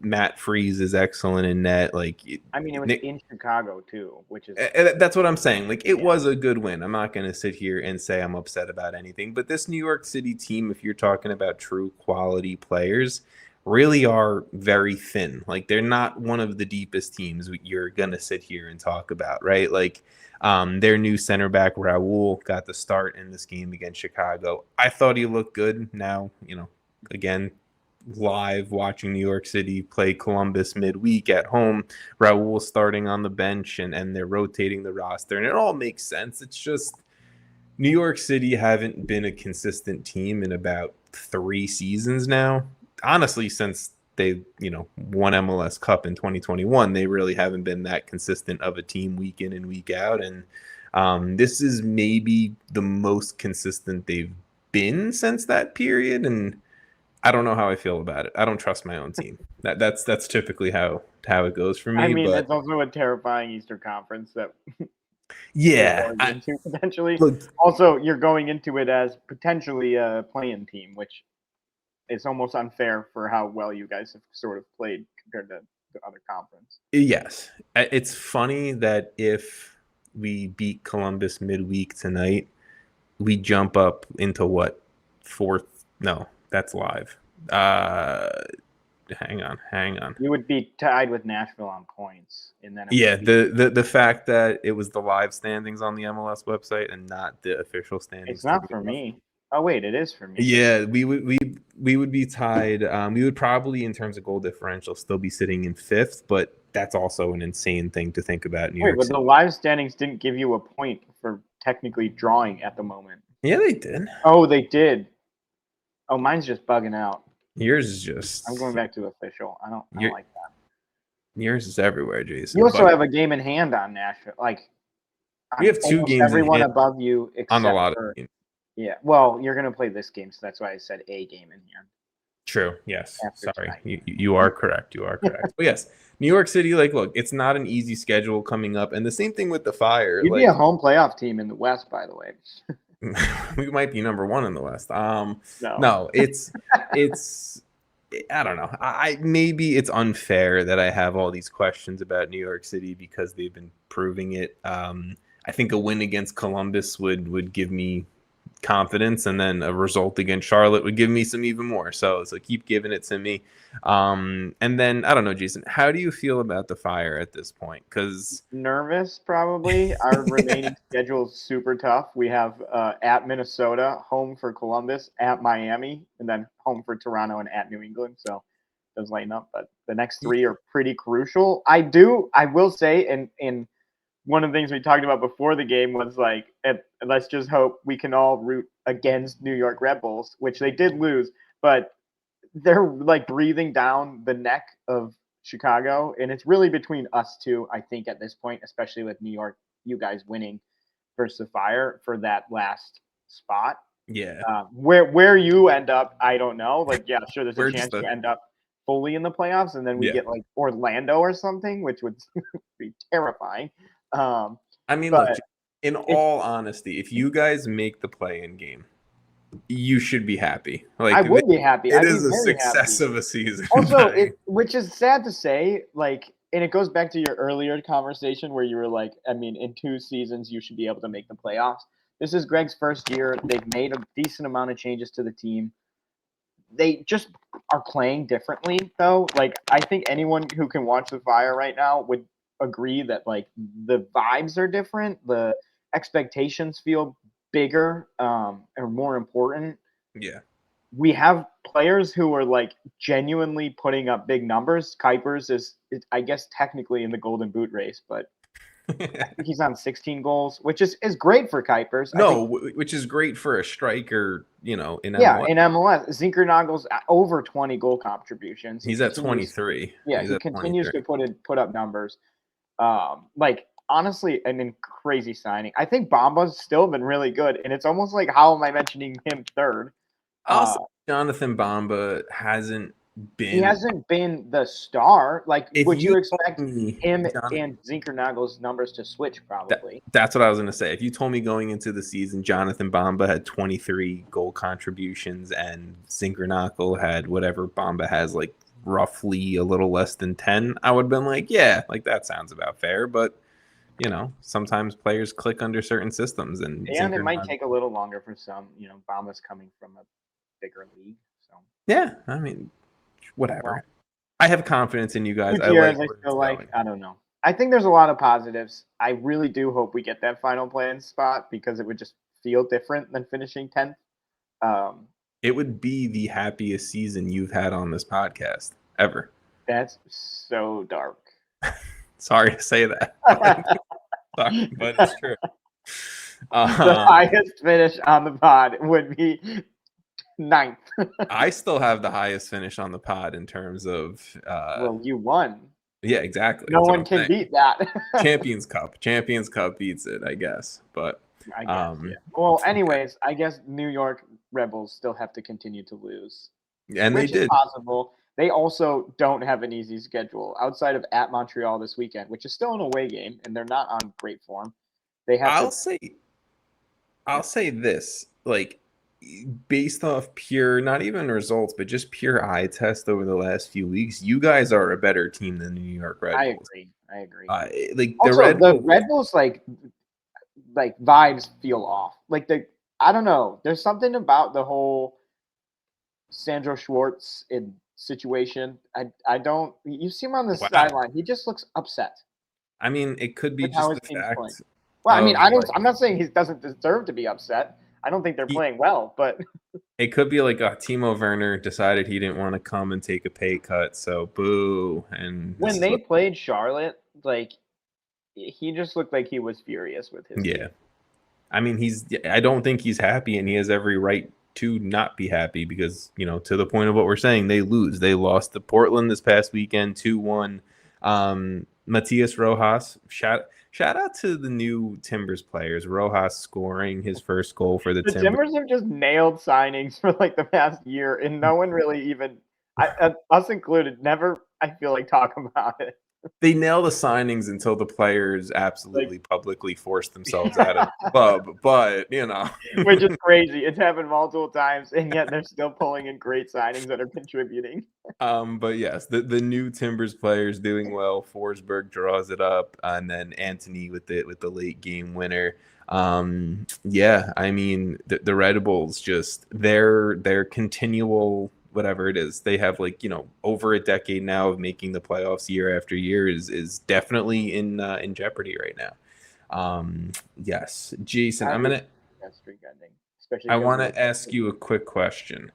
Matt Freese is excellent in net. Like, it was in Chicago too, which is that's what I'm saying. Like, it was a good win. I'm not going to sit here and say I'm upset about anything. But this New York City team, if you're talking about true quality players, really are very thin. Like, they're not one of the deepest teams you're going to sit here and talk about, right? Like, their new center back Raul got the start in this game against Chicago. I thought he looked good. Now, again, live watching New York City play Columbus midweek at home, Raul starting on the bench and they're rotating the roster, and it all makes sense. It's just New York City haven't been a consistent team in about 3 seasons now. Honestly, since they won MLS Cup in 2021, they really haven't been that consistent of a team week in and week out, and this is maybe the most consistent they've been since that period. And I don't know how I feel about it. I don't trust my own team. That's typically how it goes for me. It's also a terrifying Eastern Conference that into potentially. Also, you're going into it as potentially a play-in team, which is almost unfair for how well you guys have sort of played compared to the other conference. Yes, it's funny that if we beat Columbus midweek tonight, we jump up into what, 4th? No. That's live. Hang on. You would be tied with Nashville on points, and then the fact that it was the live standings on the MLS website and not the official standings. It's not for me. Oh wait, it is for me. Yeah, we would be tied. We would probably, in terms of goal differential, still be sitting in 5th, but that's also an insane thing to think about. But the live standings didn't give you a point for technically drawing at the moment. Yeah, they did. Oh, they did. Oh, mine's just bugging out. Yours is just... I'm going back to official. I don't like that. Yours is everywhere, Jason. You also have a game in hand on Nashville. Like, we have 2 games everyone above you except on a lot of teams. Yeah, well, you're going to play this game, so that's why I said a game in here. True, yes. Sorry. You are correct. You are correct. But yes, New York City, like, look, it's not an easy schedule coming up. And the same thing with the Fire. You'd be a home playoff team in the West, by the way. We might be number 1 in the West. No, it's I don't know. Maybe it's unfair that I have all these questions about New York City because they've been proving it. I think a win against Columbus would give me confidence, and then a result against Charlotte would give me some even more. So it's like, keep giving it to me. And then I don't know, Jason, how do you feel about the Fire at this point? Because nervous, probably. Our remaining schedule is super tough. We have at Minnesota, home for Columbus, at Miami, and then home for Toronto and at New England. So it does lighten up, but the next 3 are pretty crucial. I will say, and one of the things we talked about before the game was like, let's just hope we can all root against New York Red Bulls, which they did lose. But they're like breathing down the neck of Chicago, and it's really between us two, I think, at this point, especially with New York, you guys winning versus the Fire for that last spot. Yeah. Where you end up, I don't know. Like, yeah, sure, there's a chance you end up fully in the playoffs, and then we get like Orlando or something, which would be terrifying. I mean, look, in all honesty, if you guys make the play-in game, you should be happy. Like, I would be happy. It is a success of a season. Also, which is sad to say, like, and it goes back to your earlier conversation where you were like, I mean, in 2 seasons you should be able to make the playoffs. This is Greg's first year. They've made a decent amount of changes to the team. They just are playing differently, though. Like, I think anyone who can watch the Fire right now would agree that, like, the vibes are different. The expectations feel bigger and more important. Yeah. We have players who are, like, genuinely putting up big numbers. Kuipers is I guess, technically in the Golden Boot race, but I think he's on 16 goals, which is great for Kuipers. No, which is great for a striker, in MLS. Yeah, in MLS. Zinkernagel's over 20 goal contributions. He's at 23. Yeah, he continues to put up numbers. Like, honestly, crazy signing. I think Bamba's still been really good, and it's almost like, how am I mentioning him third? Also, Jonathan Bamba hasn't been. He hasn't been the star. Like, would you expect him and Zinkernagel's numbers to switch? Probably. That's what I was going to say. If you told me going into the season, Jonathan Bamba had 23 goal contributions and Zinkernagel had whatever Bamba has, like roughly a little less than 10, I would have been like, yeah, like that sounds about fair. But sometimes players click under certain systems, and it might take a little longer for some. Bamba's coming from a bigger league, so yeah. I mean, whatever. Well, I have confidence in you guys. I don't know. I think there's a lot of positives. I really do hope we get that final play-in spot because it would just feel different than finishing 10th. It would be the happiest season you've had on this podcast ever. That's so dark. Sorry to say that. Sorry, but it's true. The highest finish on the pod would be 9th. I still have the highest finish on the pod in terms of well, you won. Yeah, exactly. No one can beat that. Champions Cup beats it, I guess. But I guess, yeah. Well, anyways, I guess New York Rebels still have to continue to lose. And they did. Possible. They also don't have an easy schedule outside of at Montreal this weekend, which is still an away game, and they're not on great form. They have I'll say this, like, based off pure, not even results, but just pure eye test over the last few weeks, you guys are a better team than the New York Red Bulls. I agree. Like also, the Red Bulls, like vibes feel off. Like, I don't know. There's something about the whole Sandro Schwartz situation. I don't. You see him on the sideline. He just looks upset. I mean, it could be just the fact. Well, I mean, I'm not saying he doesn't deserve to be upset. I don't think they're playing well, but it could be like Timo Werner decided he didn't want to come and take a pay cut, so boo. And when they played Charlotte, like, he just looked like he was furious with his team. I mean, I don't think he's happy, and he has every right to not be happy because, to the point of what we're saying, they lose. They lost to Portland this past weekend, 2-1. Matias Rojas, shout out to the new Timbers players. Rojas scoring his first goal for the Timbers. The Timbers have just nailed signings for like the past year, and no one really even, us included, never, I feel like, talk about it. They nail the signings until the players absolutely publicly force themselves out of the club, but which is crazy. It's happened multiple times, and yet they're still pulling in great signings that are contributing. But yes, the new Timbers players doing well. Forsberg draws it up, and then Anthony with the late game winner. I mean, the Red Bulls, just their continual, whatever it is, they have over a decade now of making the playoffs year after year is definitely in jeopardy right now. Yes, Jason, I want to ask you a quick question.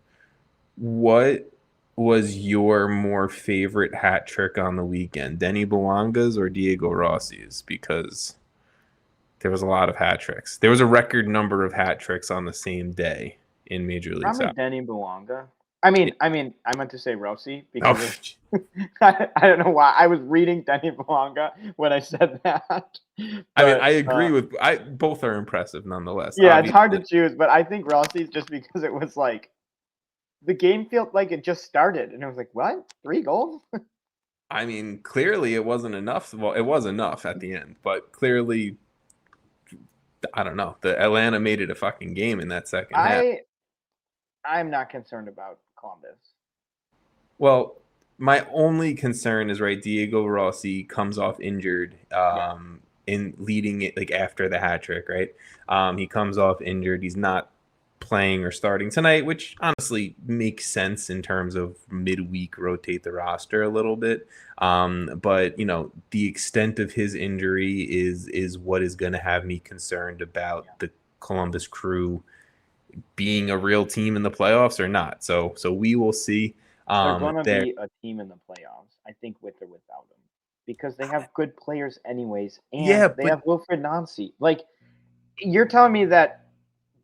What was your more favorite hat trick on the weekend, Denny Bouanga's or Diego Rossi's? Because there was a lot of hat tricks. There was a record number of hat tricks on the same day in Major League Soccer. Denny Bouanga. I meant to say Rossi because I don't know why. I was reading Dayne St when I said that. But, I agree with both are impressive nonetheless. Yeah, obviously. It's hard to choose, but I think Rossi's just because it was like the game felt like it just started, and it was like, what? 3 goals? I mean, clearly it wasn't enough. Well, it was enough at the end, but clearly, I don't know. The Atlanta made it a fucking game in that second half. I'm not concerned about Columbus. Well, my only concern is Diego Rossi comes off injured in leading it like after the hat trick, right? He comes off injured. He's not playing or starting tonight, which honestly makes sense in terms of midweek rotate the roster a little bit. But the extent of his injury is what is going to have me concerned about the Columbus Crew being a real team in the playoffs or not. So we will see. They're going to be a team in the playoffs, I think, with or without them, because they have good players anyways, and they have Wilfried Nancy. Like, you're telling me that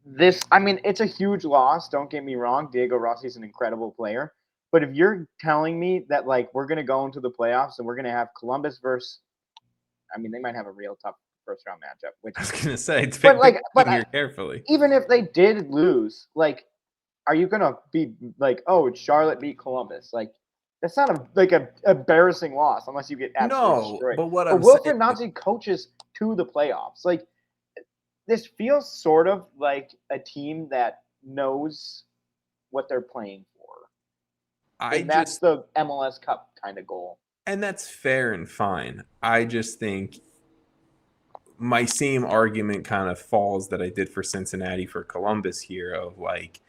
it's a huge loss. Don't get me wrong. Diego Rossi is an incredible player. But if you're telling me that, like, we're going to go into the playoffs and we're going to have Columbus versus – they might have a real tough first-round matchup. Which I was going to say, but carefully. Even if they did lose, like, are you going to be like, oh, Charlotte beat Columbus? Like, that's not a embarrassing loss unless you get absolutely destroyed. But Wilfried Nancy coaches to the playoffs. Like, this feels sort of like a team that knows what they're playing for. And that's the MLS Cup kind of goal. And that's fair and fine. I just think my same argument kind of falls that I did for Cincinnati for Columbus here of like,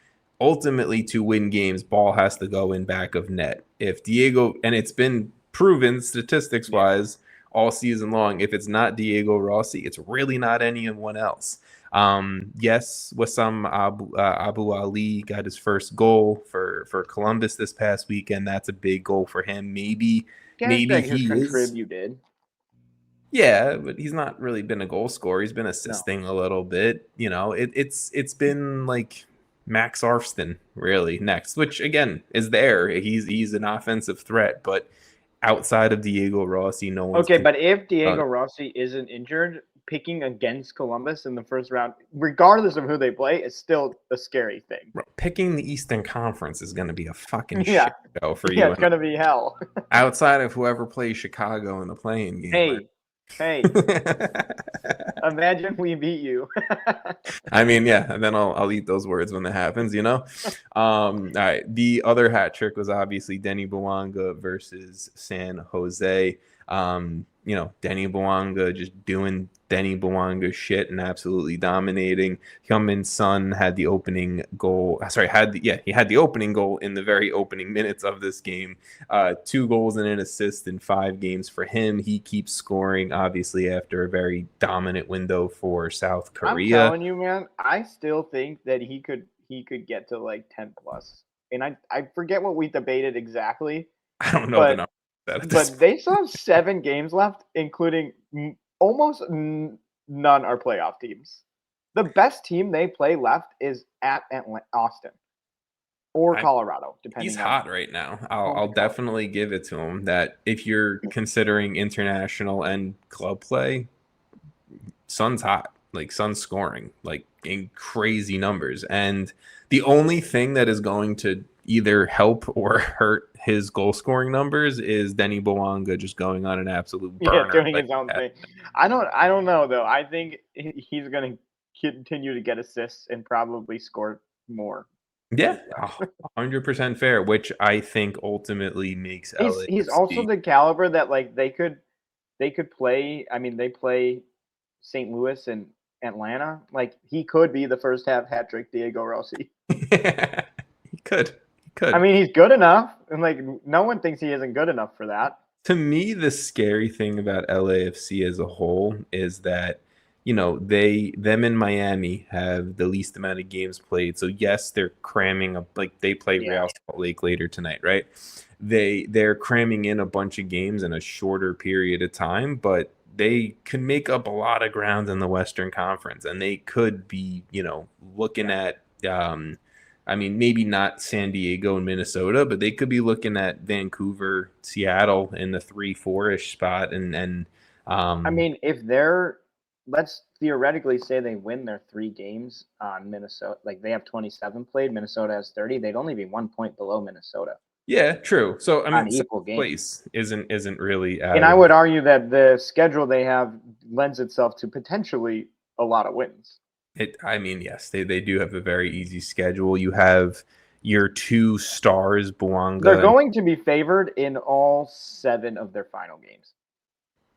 ultimately to win games, ball has to go in back of net. If Diego, and it's been proven statistics wise all season long, if it's not Diego Rossi, it's really not anyone else. Yes, Wissam Abu Ali got his first goal for Columbus this past weekend. That's a big goal for him. Maybe he contributed. Yeah, but he's not really been a goal scorer. He's been assisting a little bit. It's been like Max Arfston really next, which again is there. He's an offensive threat, but outside of Diego Rossi, no one. Okay, but if Diego Rossi isn't injured, picking against Columbus in the first round, regardless of who they play, is still a scary thing. Picking the Eastern Conference is going to be a fucking shit show for you. Yeah, it's going to be hell. Outside of whoever plays Chicago in the playing game. Hey, imagine we beat you. And then I'll eat those words when that happens, All right. The other hat trick was obviously Denny Bouanga versus San Jose. Denny Bouanga just doing Denny Bouanga shit and absolutely dominating. Heung-min Son had the opening goal. He had the opening goal in the very opening minutes of this game. 2 goals and an assist in 5 games for him. He keeps scoring, obviously, after a very dominant window for South Korea. I'm telling you, man, I still think that he could get to like 10 plus. And I forget what we debated exactly. I don't know the number. But they still have 7 games left, including almost none are playoff teams. The best team they play left is at Austin or Colorado, depending. He's hot right now. I'll definitely give it to him that if you're considering international and club play, Son's hot. Like, Son's scoring like in crazy numbers. And the only thing that is going to either help or hurt his goal scoring numbers is Denny Bouanga just going on an absolute burner. Yeah, doing his own thing. I don't know though. I think he's going to continue to get assists and probably score more. Yeah, 100% fair, which I think ultimately makes LAFC. He's also the caliber that like they could play. They play St. Louis and Atlanta. Like, he could be the first half hat trick Diego Rossi. Yeah, he could. He's good enough, and like no one thinks he isn't good enough for that. To me, the scary thing about LAFC as a whole is that them in Miami have the least amount of games played. So yes, they're cramming up. Like, they play Real Salt Lake later tonight, right? They're cramming in a bunch of games in a shorter period of time, but they can make up a lot of ground in the Western Conference, and they could be, looking at I mean, maybe not San Diego and Minnesota, but they could be looking at Vancouver, Seattle in the 3-4-ish spot. I mean, let's theoretically say they win their 3 games on Minnesota. Like they have 27 played, Minnesota has 30. They'd only be 1 point below Minnesota. Yeah, true. So I mean, equal games. Place isn't really. And I would argue that the schedule they have lends itself to potentially a lot of wins. I mean, yes, they do have a very easy schedule. You have your 2 stars, Bouanga. They're going to be favored in all 7 of their final games.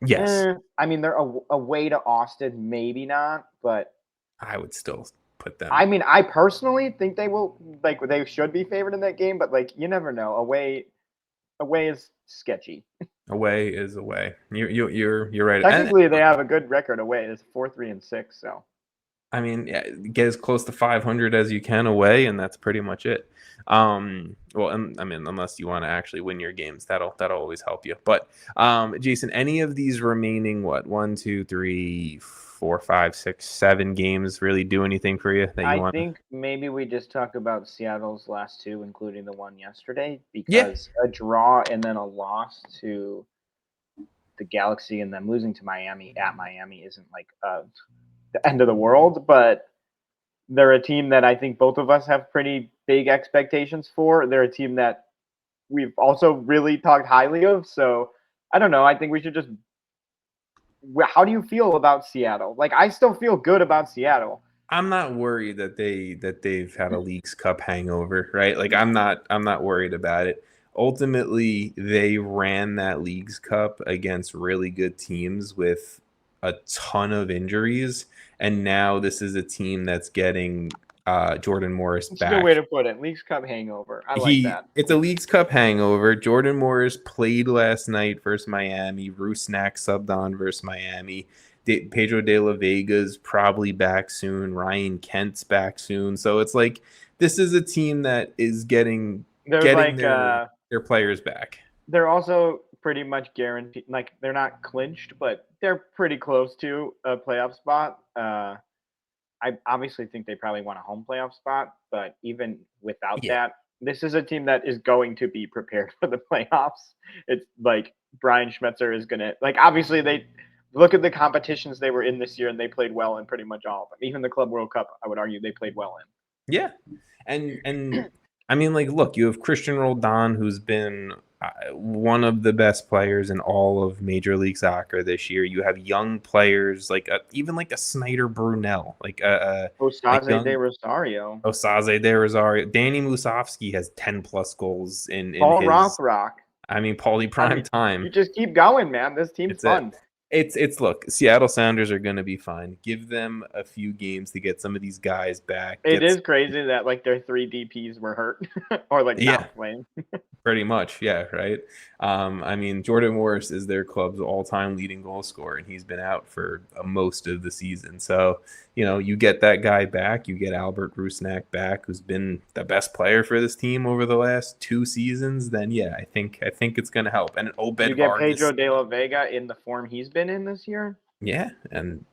Yes. I mean, they're away to Austin, maybe not, but I would still put them. I mean, I personally think they should be favored in that game, but like you never know. Away is sketchy. Away is away. You're right. Technically, they have a good record away. It's 4-3-6. So, I mean, yeah, get as close to 500 as you can away, and that's pretty much it. Well, I mean, unless you want to actually win your games, that'll always help you. But Jason, any of these remaining 1, 2, 3, 4, 5, 6, 7 games really do anything for you that you want? I think maybe we just talk about Seattle's last 2, including the one yesterday, because a draw and then a loss to the Galaxy and then losing to Miami at Miami isn't like the end of the world, but they're a team that I think both of us have pretty big expectations for. They're a team that we've also really talked highly of. So I don't know. I think we should just. How do you feel about Seattle? Like, I still feel good about Seattle. I'm not worried that they've had a Leagues Cup hangover, right? Like, I'm not worried about it. Ultimately, they ran that Leagues Cup against really good teams with a ton of injuries, and now this is a team that's getting Jordan Morris back. That's a good way to put it. Leagues Cup hangover. I like that. It's a Leagues Cup hangover. Jordan Morris played last night versus Miami. Rusnak subbed on versus Miami. Pedro de la Vega's probably back soon. Ryan Kent's back soon. So it's like this is a team that is getting their players back. They're also pretty much guaranteed. Like, they're not clinched, but they're pretty close to a playoff spot. I obviously think they probably want a home playoff spot, but even without that, this is a team that is going to be prepared for the playoffs. It's like Brian Schmetzer is going to, like, obviously they look at the competitions they were in this year and they played well in pretty much all of them. Even the Club World Cup, I would argue they played well in. Yeah. And I mean, like, look, you have Christian Roldan, who's been one of the best players in all of Major League Soccer this year. You have young players even a Snyder Brunel, Osaze de Rosario. Danny Musovski has 10 plus goals in Paul Rothrock. I mean, Paulie Prime Time. You just keep going, man. This team's fun. Look, Seattle Sounders are going to be fine. Give them a few games to get some of these guys back. It is crazy that like their 3 DPs were hurt or not playing. Pretty much, yeah, right. I mean, Jordan Morris is their club's all-time leading goal scorer, and he's been out for most of the season. So, you get that guy back. You get Albert Rusnak back, who's been the best player for this team over the last 2 seasons. Then, yeah, I think it's going to help. And Obed you get Pedro de la Vega in the form he's been in this year. Yeah, and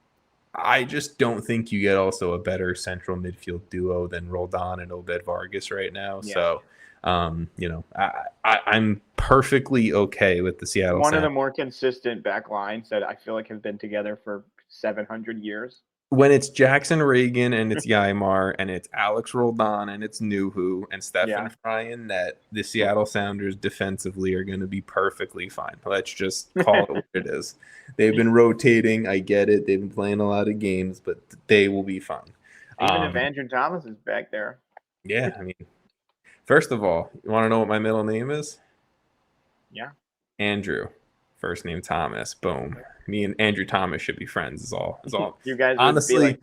I just don't think you get also a better central midfield duo than Roldan and Obed Vargas right now. Yeah. So. I'm perfectly okay with the Seattle. One of the more consistent back lines that I feel like have been together for 700 years. When it's Jackson Reagan and it's Yaimar and it's Alex Roldan and it's Nuhu and Stefan Frey in net, the Seattle Sounders defensively are going to be perfectly fine. Let's just call it what it is. They've been rotating. I get it. They've been playing a lot of games, but they will be fine. Even if Andrew Thomas is back there. Yeah, I mean. First of all, you want to know what my middle name is? Yeah. Andrew. First name Thomas. Boom. Me and Andrew Thomas should be friends is all. You guys honestly,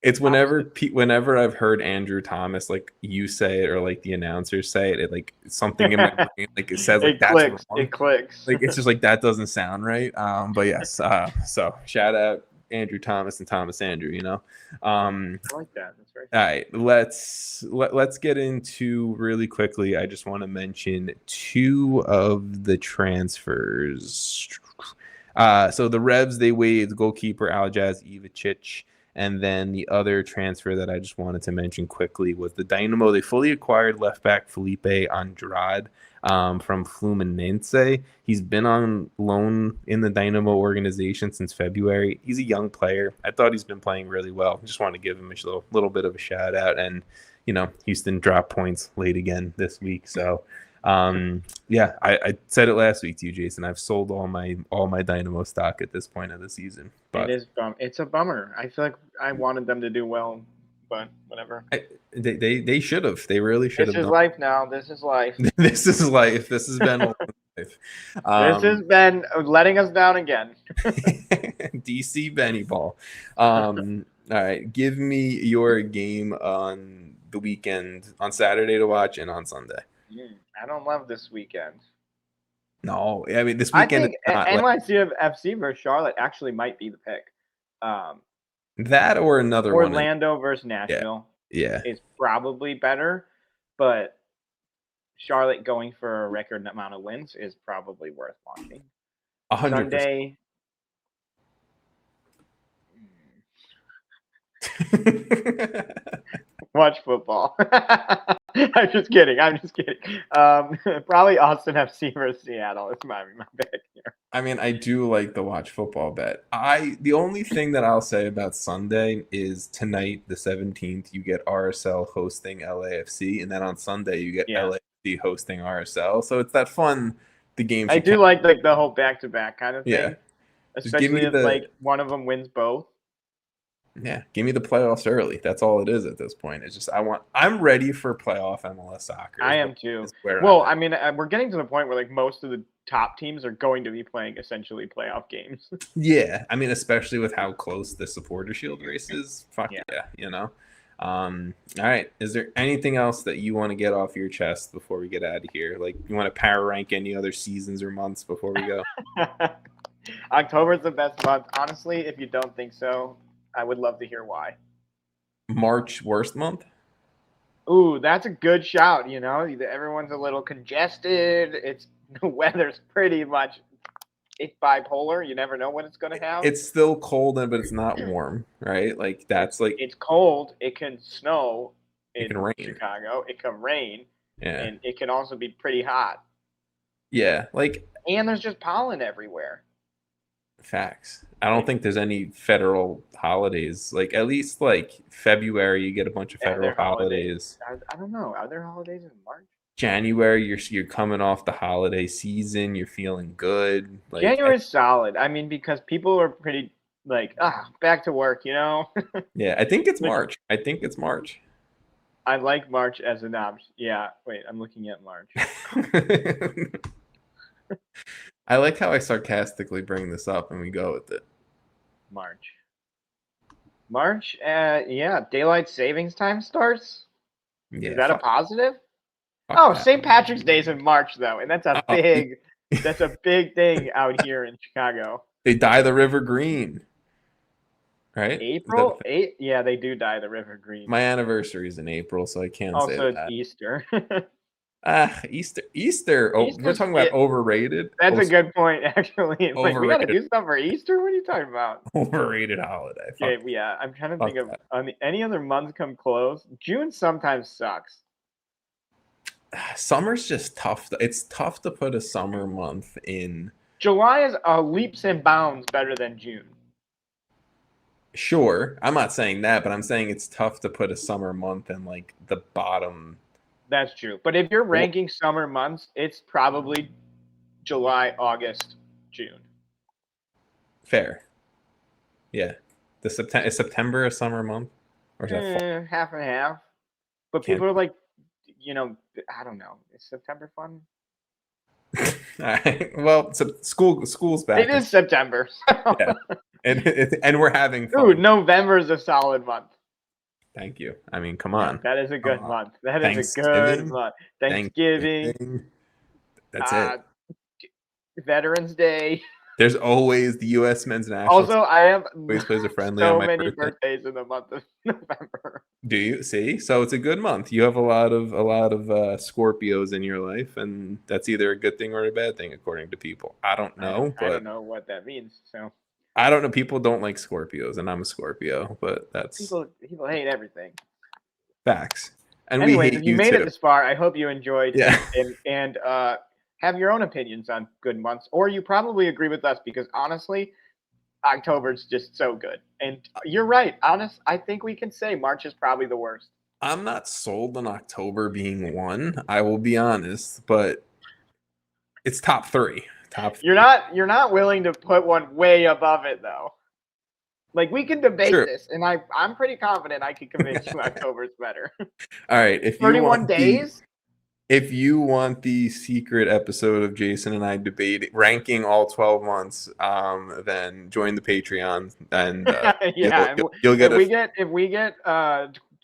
it's whenever I've heard Andrew Thomas, like you say it or like the announcers say it like something in my brain, like it says like that's wrong. It clicks. Like it's just like that doesn't sound right. But yes. So shout out Andrew Thomas and Thomas Andrew, I like that. That's very all right, let's get into really quickly. I just want to mention 2 of the transfers. So the Revs, they waived goalkeeper Aljaz Ivacic And then the other transfer that I just wanted to mention quickly was the Dynamo. They fully acquired left back Felipe Andrade from Fluminense. He's been on loan in the Dynamo organization since February. He's a young player. I thought he's been playing really well. Just want to give him a little bit of a shout out. And, Houston dropped points late again this week. So, yeah, I said it last week to you, Jason. I've sold all my Dynamo stock at this point of the season. But it's a bummer. I feel like I wanted them to do well, but whatever. They should have. They really should have. This is life now. This is life. This is life. This has been life. This has been letting us down again. DC Benny Ball. All right, give me your game on the weekend, on Saturday to watch, and on Sunday. I don't love this weekend. No, I mean this weekend. I think NYC FC versus Charlotte actually might be the pick. That or another Orlando versus Nashville. Yeah, is probably better, but Charlotte going for a record amount of wins is probably worth watching. 100%. Sunday. Watch football. I'm just kidding. Probably Austin FC versus Seattle is my bet here. I mean, I do like the watch football bet. The only thing that I'll say about Sunday is tonight, the 17th, you get RSL hosting LAFC, and then on Sunday you get LAFC hosting RSL. So it's that fun. The games. I do like the whole back-to-back kind of thing. Yeah. Especially if one of them wins both. Yeah, give me the playoffs early. That's all it is at this point. It's just I'm ready for playoff MLS soccer. I am too. Well, I mean, we're getting to the point where most of the top teams are going to be playing essentially playoff games. Yeah, I mean, especially with how close the Supporter Shield race is. Fuck yeah, All right, is there anything else that you want to get off your chest before we get out of here? Like, you want to power rank any other seasons or months before we go? October is the best month. Honestly, if you don't think so, I would love to hear why. March worst month? Ooh, that's a good shout. Everyone's a little congested. The weather's pretty much it's bipolar. You never know what it's going to have. It's still cold, but it's not warm, right? Like it's cold. It can snow in rain. Chicago. It can rain. Yeah, and it can also be pretty hot. Yeah, and there's just pollen everywhere. Facts. I don't think there's any federal holidays. At least February, you get a bunch of federal holidays. I don't know. Are there holidays in March? January, you're coming off the holiday season. You're feeling good. January's solid. I mean, because people are pretty back to work. Yeah, I think it's March. I like March as an option. Yeah. Wait, I'm looking at March. I like how I sarcastically bring this up and we go with it. March, daylight savings time starts. Yeah, is that a positive? St. Patrick's Day is in March though, and that's a big thing out here in Chicago. They dye the river green, right? April 8th. Yeah, they do dye the river green. My anniversary is in April, so I can't say that. Also, it's Easter. Easter. Oh, we're talking about overrated. That's a good point, actually. We got to do stuff for Easter. What are you talking about? Overrated holiday. Yeah. I'm trying to think of any other months come close. June sometimes sucks. Summer's just tough. It's tough to put a summer month in. July is leaps and bounds better than June. Sure, I'm not saying that, but I'm saying it's tough to put a summer month in the bottom. That's true. But if you're ranking summer months, it's probably July, August, June. Fair. Yeah. Is September a summer month? Or is that half and half. But people are I don't know. Is September fun? All right. Well, school's back. It is September. So. Yeah. And we're having fun. Ooh, November is a solid month. Thank you. I mean, come on. That is a good month. That is a good month. Thanksgiving. That's it. Veterans Day. There's always the U.S. men's national. Also, I have always plays a friendly so on my many birthday. birthdays in the month of November. Do you see? So it's a good month. You have a lot of Scorpios in your life, and that's either a good thing or a bad thing according to people. I don't know. I don't know what that means. So I don't know. People don't like Scorpios, and I'm a Scorpio, but that's people hate everything. Facts. And anyways, we hate if you made it this far, I hope you enjoyed and have your own opinions on good months, or you probably agree with us because honestly, October's just so good. And you're right. I think we can say March is probably the worst. I'm not sold on October being one. I will be honest, but it's top three. You're not willing to put one way above it though. Like we can debate this, and I'm pretty confident I can convince you October's better. All right, if 31 days. If you want the secret episode of Jason and I debate ranking all 12 months, then join the Patreon and you'll get if we get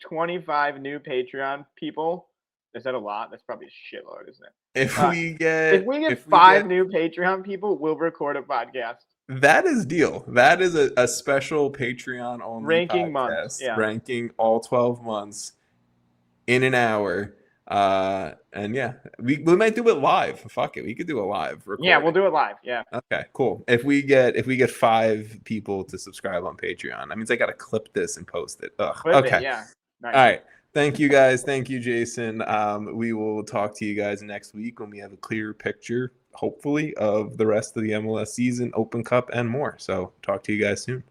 25 new Patreon people. Is that a lot? That's probably a shitload, isn't it? If we get 5 new Patreon people, we'll record a podcast. That is deal. That is a special Patreon only ranking podcast, months. Yeah. Ranking all 12 months in an hour. And yeah, we might do it live. Fuck it, we could do a live recording. Yeah, we'll do it live. Yeah. Okay, cool. If we get 5 people to subscribe on Patreon, that means I gotta clip this and post it. Okay. Yeah. Nice. All right. Thank you guys. Thank you, Jason. We will talk to you guys next week when we have a clearer picture, hopefully, of the rest of the MLS season, Open Cup, and more. So talk to you guys soon.